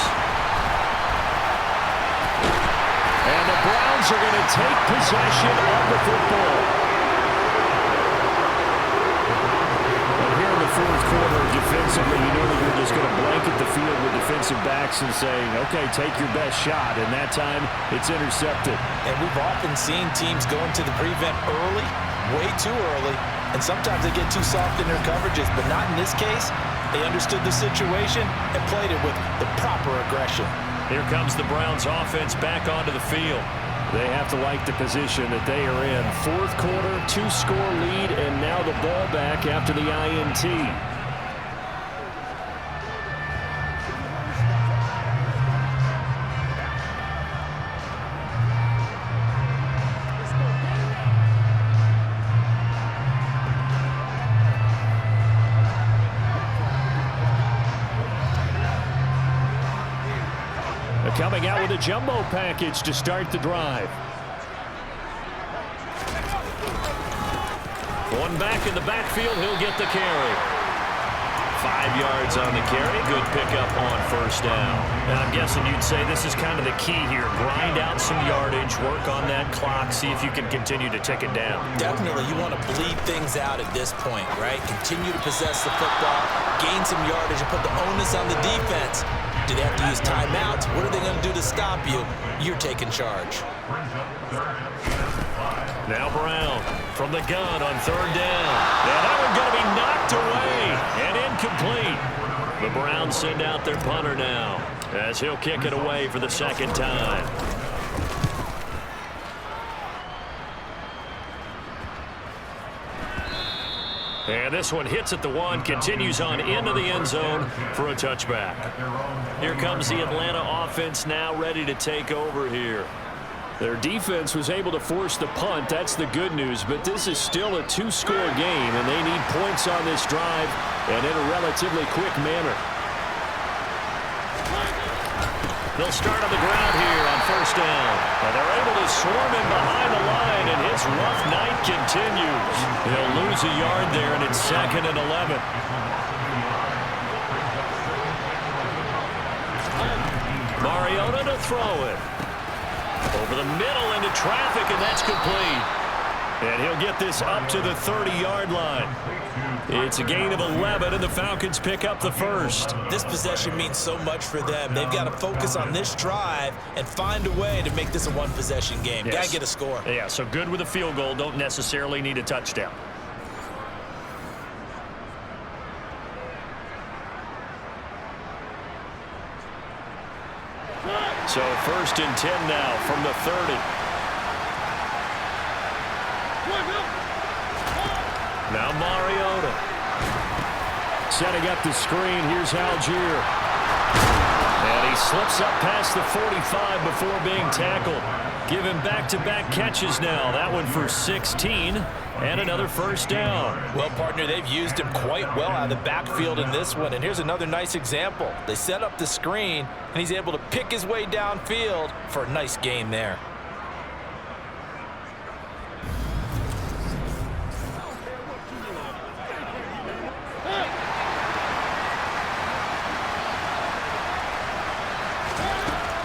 And the Browns are going to take possession of the football. And here in the fourth quarter, defensively, you know that you're just going to blanket the field with defensive backs and saying, okay, take your best shot. And that time, it's intercepted. And we've often seen teams go into the prevent early, way too early, and sometimes they get too soft in their coverages, but not in this case. They understood the situation and played it with the proper aggression. Here comes the Browns offense back onto the field. They have to like the position that they are in. Fourth quarter, 2-score lead, and now the ball back after the INT. Coming out with a jumbo package to start the drive. One back in the backfield, he'll get the carry. 5 yards on the carry. Good pickup on first down. And I'm guessing you'd say this is kind of the key here. Grind out some yardage, work on that clock, see if you can continue to tick it down. Definitely, you want to bleed things out at this point, right? Continue to possess the football, gain some yardage, and put the onus on the defense. Do they have to use timeouts? What are they going to do to stop you? You're taking charge. Now Brown from the gun on third down. And that one going to be knocked away and incomplete. The Browns send out their punter now as he'll kick it away for the second time. And this one hits at the 1, continues on into the end zone for a touchback. Here comes the Atlanta offense now ready to take over here. Their defense was able to force the punt. That's the good news. But this is still a 2-score game, and they need points on this drive and in a relatively quick manner. They'll start on the ground here on first down. And they're able to swarm him behind the line, and his rough night continues. They'll lose a yard there, and it's 2nd and 11. Mariota to throw it. Over the middle into traffic, and that's complete. And he'll get this up to the 30-yard line. It's a gain of 11, and the Falcons pick up the first. This possession means so much for them. They've got to focus on this drive and find a way to make this a one-possession game. Yes. Got to get a score. Yeah, so good with a field goal. Don't necessarily need a touchdown. So 1st and 10 now from the 30. Now Mariota. Setting up the screen. Here's Algier. And he slips up past the 45 before being tackled. Give him back-to-back catches now. That one for 16 and another first down. Well, partner, they've used him quite well out of the backfield in this one. And here's another nice example. They set up the screen, and he's able to pick his way downfield for a nice gain there.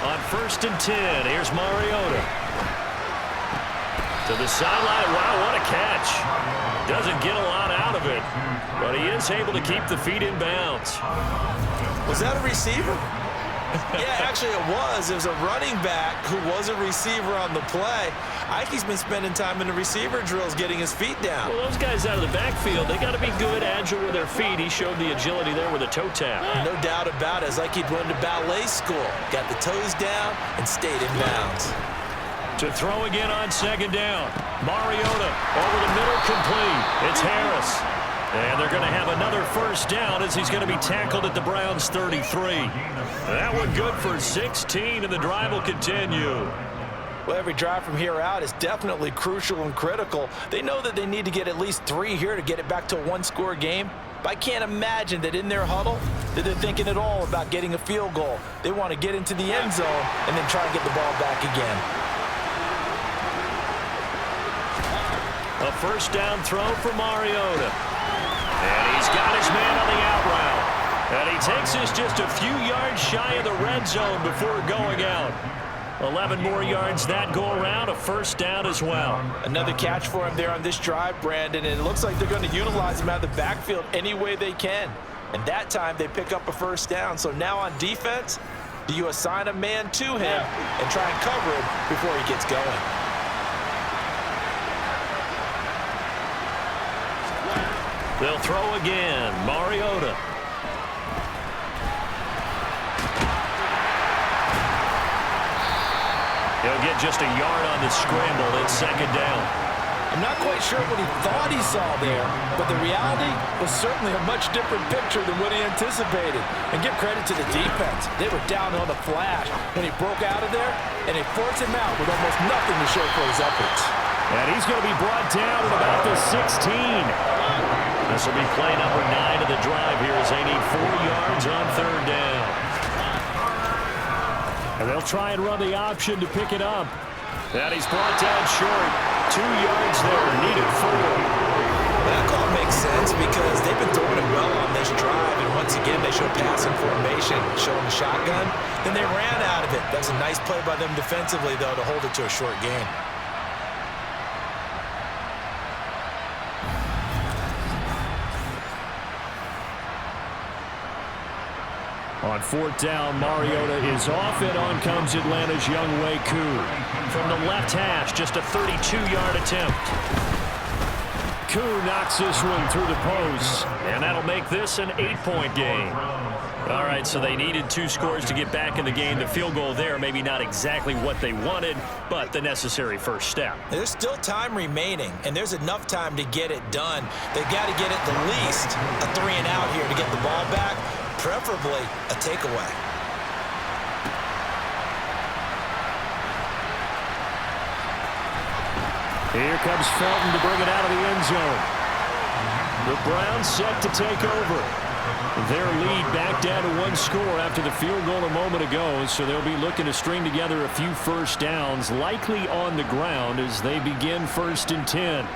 On 1st and 10, here's Mariota. To the sideline. Wow, what a catch. Doesn't get a lot out of it, but he is able to keep the feet in bounds. Was that a receiver? Yeah, actually it was. It was a running back who was a receiver on the play. Ike's been spending time in the receiver drills getting his feet down. Well, those guys out of the backfield, they got to be good, agile with their feet. He showed the agility there with a toe tap. No doubt about it. It's like he'd run to ballet school. Got the toes down and stayed in bounds. To throw again on 2nd down. Mariota over the middle, complete. It's Harris. And they're going to have another first down as he's going to be tackled at the Browns' 33. That one good for 16, and the drive will continue. Well, every drive from here out is definitely crucial and critical. They know that they need to get at least 3 here to get it back to a one-score game. But I can't imagine that in their huddle that they're thinking at all about getting a field goal. They want to get into the end zone and then try and get the ball back again. A first down throw for Mariota. And he's got his man on the out route. And he takes us just a few yards shy of the red zone before going out. 11 more yards that go around, a first down as well. Another catch for him there on this drive, Brandon, and it looks like they're going to utilize him out of the backfield any way they can. And that time they pick up a first down. So now on defense, do you assign a man to him and try and cover him before he gets going? They'll throw again. Mariota. He'll get just a yard on the scramble. It's 2nd down. I'm not quite sure what he thought he saw there, but the reality was certainly a much different picture than what he anticipated. And give credit to the defense. They were down on the flash when he broke out of there, and they forced him out with almost nothing to show for his efforts. And he's going to be brought down at about the 16. This will be play number 9 of the drive here as they need 4 yards on 3rd down. And they'll try and run the option to pick it up. And he's brought down short. 2 yards there, needed 4. That call makes makes sense because they've been throwing it well on this drive, and once again they show passing formation, showing the shotgun. Then they ran out of it. That was a nice play by them defensively, though, to hold it to a short gain. On fourth down, Mariota is off, and on comes Atlanta's Younghoe Koo. From the left hash, just a 32-yard attempt. Koo knocks this one through the post, and that'll make this an 8-point game. All right, so they needed 2 scores to get back in the game. The field goal there, maybe not exactly what they wanted, but the necessary first step. There's still time remaining, and there's enough time to get it done. They've got to get at the least a 3-and-out here to get the ball back, preferably a takeaway. Here comes Felton to bring it out of the end zone. The Browns set to take over. Their lead back down to 1 score after the field goal a moment ago, so they'll be looking to string together a few first downs, likely on the ground as they begin 1st and 10.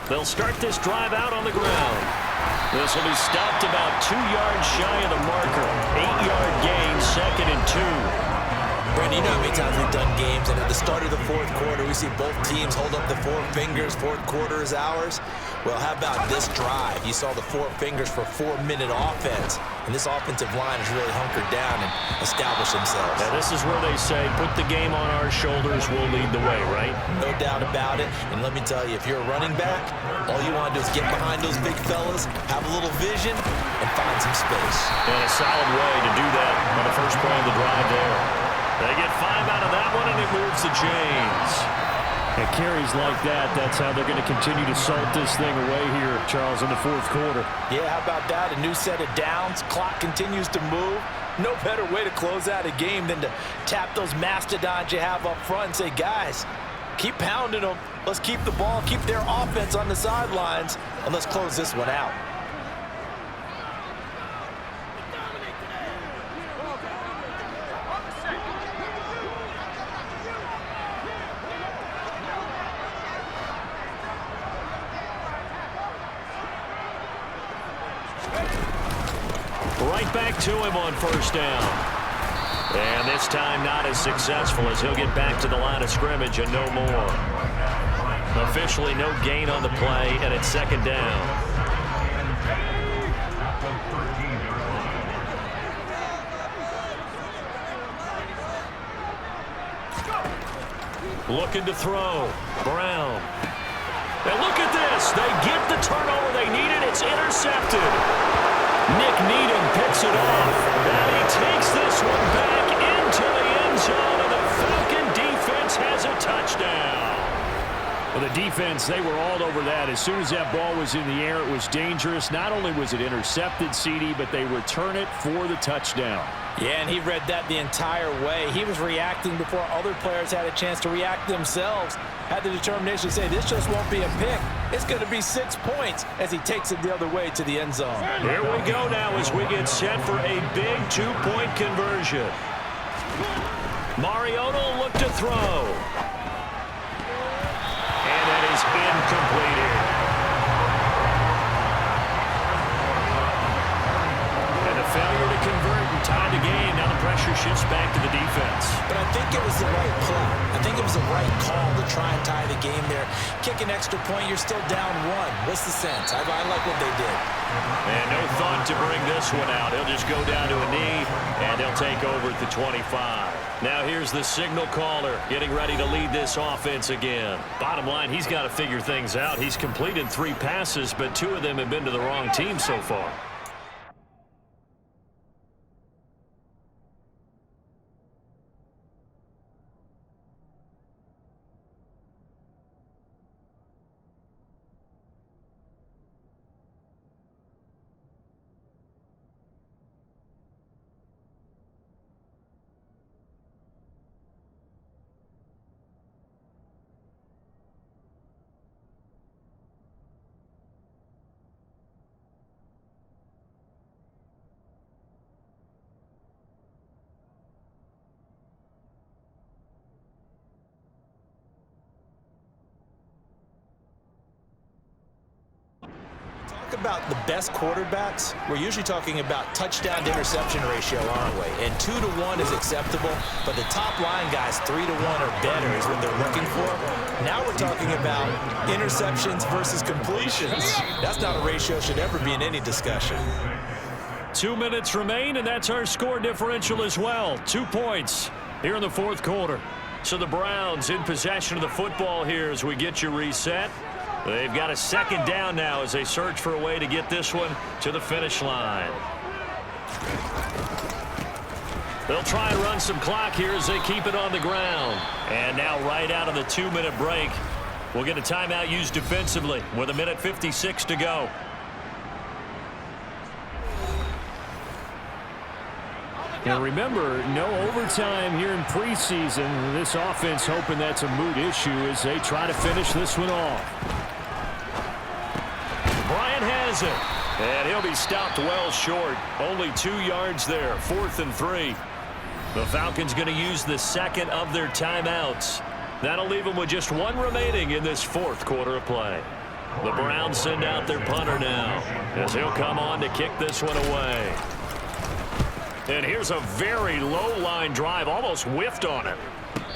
They'll start this drive out on the ground. This will be stopped about 2 yards shy of the marker. 8-yard gain, 2nd and 2. Brandon, you know how many times we've done games, and at the start of the 4th quarter, we see both teams hold up the 4 fingers, 4th quarter is ours. Well, how about this drive? You saw the 4 fingers for 4-minute offense, and this offensive line has really hunkered down and established themselves. Now, this is where they say, put the game on our shoulders, we'll lead the way, right? No doubt about it, and let me tell you, if you're a running back, all you want to do is get behind those big fellas, have a little vision, and find some space. And a solid way to do that on the first play of the drive there. They get 5 out of that one, and it moves the chains. And carries like that, that's how they're going to continue to salt this thing away here, Charles, in the 4th quarter. Yeah, how about that? A new set of downs. Clock continues to move. No better way to close out a game than to tap those mastodons you have up front and say, guys, keep pounding them. Let's keep the ball, keep their offense on the sidelines, and let's close this one out. Right back to him on 1st down. And this time not as successful as he'll get back to the line of scrimmage and no more. Officially no gain on the play, and it's 2nd down. Looking to throw. Brown. And look at this. They get the turnover they needed. It's intercepted. Nick Needham picks it off, and he takes this one back into the end zone, and the Falcon defense has a touchdown. Well, the defense, they were all over that. As soon as that ball was in the air, it was dangerous. Not only was it intercepted, CD, but they return it for the touchdown. Yeah, and he read that the entire way. He was reacting before other players had a chance to react themselves. Had the determination to say, this just won't be a pick. It's going to be 6 points as he takes it the other way to the end zone. Here we go now as we get set for a big 2-point conversion. Mariota will look to throw. And that is incomplete here. And a failure to convert and tie the game. Now the pressure shifts back to the defense. But I think it was the right play. I think it was the right call to try and tie the game there. Kick an extra point, you're still down 1. What's the sense? I like what they did. And no thought to bring this one out. He'll just go down to a knee, and they'll take over at the 25. Now here's the signal caller getting ready to lead this offense again. Bottom line, he's got to figure things out. He's completed 3 passes, but 2 of them have been to the wrong team so far. about the best quarterbacks, we're usually talking about touchdown to interception ratio, aren't we? And 2-to-1 is acceptable, but the top line guys, 3-to-1 or better is what they're looking for. Now we're talking about interceptions versus completions. That's not a ratio should ever be in any discussion. 2 minutes remain, and that's our score differential as well. 2 points here in the fourth quarter. So the Browns in possession of the football here as we get you reset. They've got a second down now as they search for a way to get this one to the finish line. They'll try and run some clock here as they keep it on the ground. And now right out of the 2-minute break, we'll get a timeout used defensively with 1:56 to go. Now remember, no overtime here in preseason. This offense hoping that's a moot issue as they try to finish this one off. Bryant has it, and he'll be stopped well short. Only 2 yards there, 4th and 3. The Falcons going to use the second of their timeouts. That'll leave them with just 1 remaining in this fourth quarter of play. The Browns send out their punter now as he'll come on to kick this one away. And here's a very low line drive, almost whiffed on it.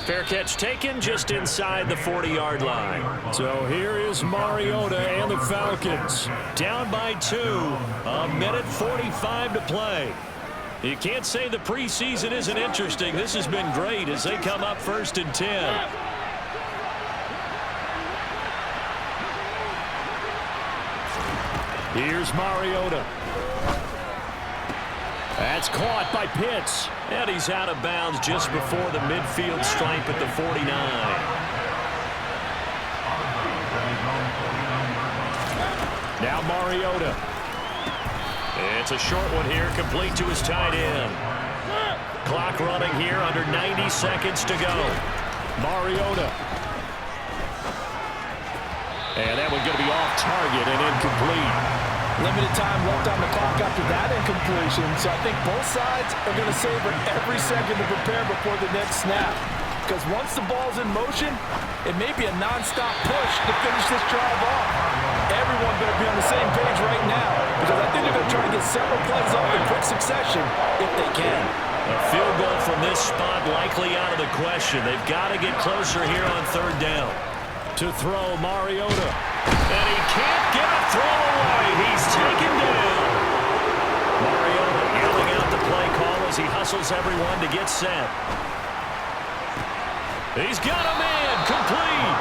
Fair catch taken just inside the 40-yard line. So here is Mariota and the Falcons. Down by 2, 1:45 to play. You can't say the preseason isn't interesting. This has been great as they come up 1st and 10. Here's Mariota. That's caught by Pitts. And he's out of bounds just before the midfield stripe at the 49. Now Mariota. It's a short one here, complete to his tight end. Clock running here, under 90 seconds to go. Mariota. And that one's going to be off target and incomplete. Limited time left on the clock after that incompletion, so I think both sides are going to savor every second to prepare before the next snap. Because once the ball's in motion, it may be a non-stop push to finish this drive off. Everyone better be on the same page right now, because I think they're going to try to get several plays off in quick succession if they can. A field goal from this spot likely out of the question. They've got to get closer here on 3rd down. To throw, Mariota. And he can't get a throw away. He's taken down. Mariota yelling out the play call as he hustles everyone to get set. He's got a man, complete.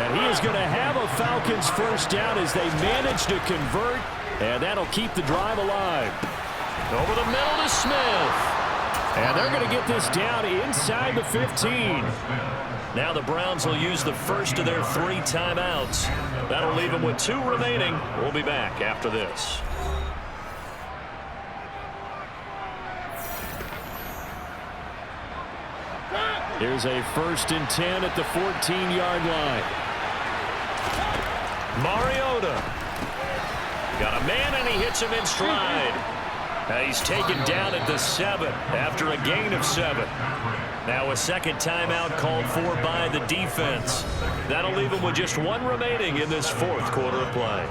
And he is going to have a Falcons first down as they manage to convert, and that'll keep the drive alive. Over the middle to Smith. And they're going to get this down inside the 15. Now the Browns will use the first of their 3 timeouts. That'll leave them with 2 remaining. We'll be back after this. Here's a 1st and 10 at the 14-yard line. Mariota. Got a man, and he hits him in stride. He's taken down at the 7 after a gain of 7. Now a second timeout called for by the defense. That'll leave him with just 1 remaining in this fourth quarter of play.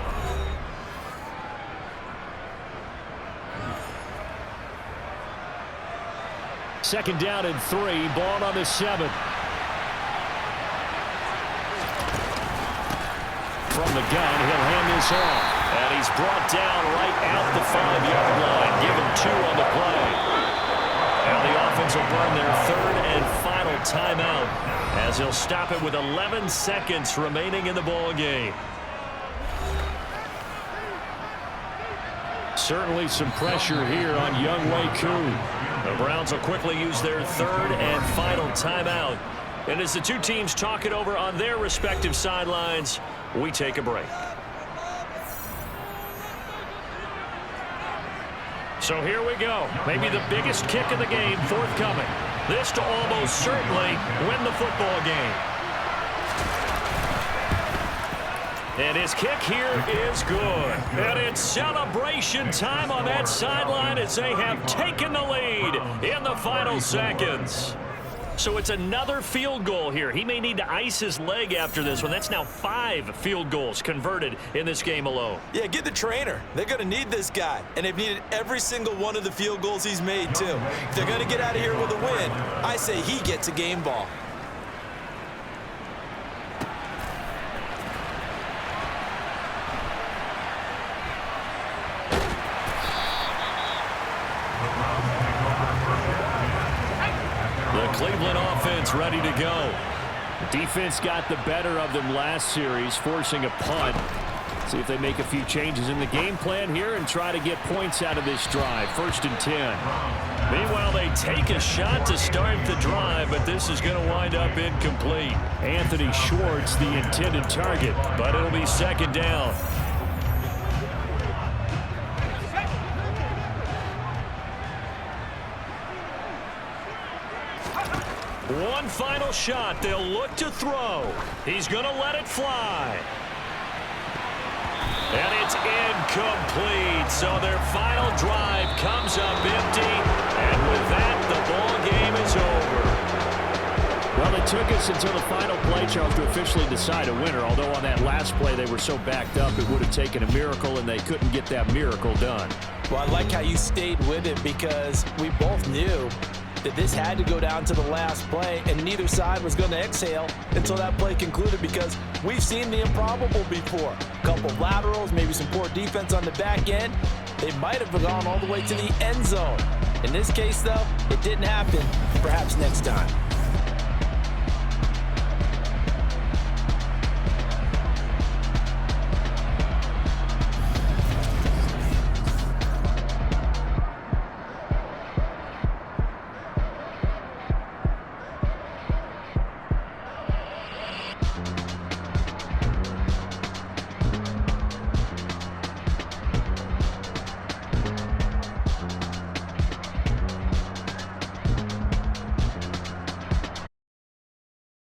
Second down and 3, ball on the 7. From the gun, he'll hand this off. And he's brought down right out the 5-yard line. Give him 2 on the play. And the offense will burn their 3rd and final timeout as he'll stop it with 11 seconds remaining in the ball game. Certainly some pressure here on Younghoe Koo. The Browns will quickly use their 3rd and final timeout. And as the 2 teams talk it over on their respective sidelines, we take a break. So here we go. Maybe the biggest kick of the game forthcoming. This to almost certainly win the football game. And his kick here is good. And it's celebration time on that sideline as they have taken the lead in the final seconds. So it's another field goal here. He may need to ice his leg after this one. That's now 5 field goals converted in this game alone. Yeah, get the trainer. They're going to need this guy, and they've needed every single one of the field goals he's made, too. If they're going to get out of here with a win, I say he gets a game ball. Cleveland offense ready to go. Defense got the better of them last series, forcing a punt. See if they make a few changes in the game plan here and try to get points out of this drive. 1st and 10. Meanwhile, they take a shot to start the drive, but this is going to wind up incomplete. Anthony Schwartz, the intended target, but it'll be 2nd down. One final shot. They'll look to throw. He's going to let it fly. And it's incomplete. So their final drive comes up empty. And with that, the ball game is over. Well, it took us until the final play, Charles, to officially decide a winner. Although on that last play they were so backed up, it would have taken a miracle, and they couldn't get that miracle done. Well, I like how you stayed with it because we both knew that this had to go down to the last play, and neither side was going to exhale until that play concluded because we've seen the improbable before. A couple of laterals, maybe some poor defense on the back end. They might have gone all the way to the end zone. In this case, though, it didn't happen. Perhaps next time.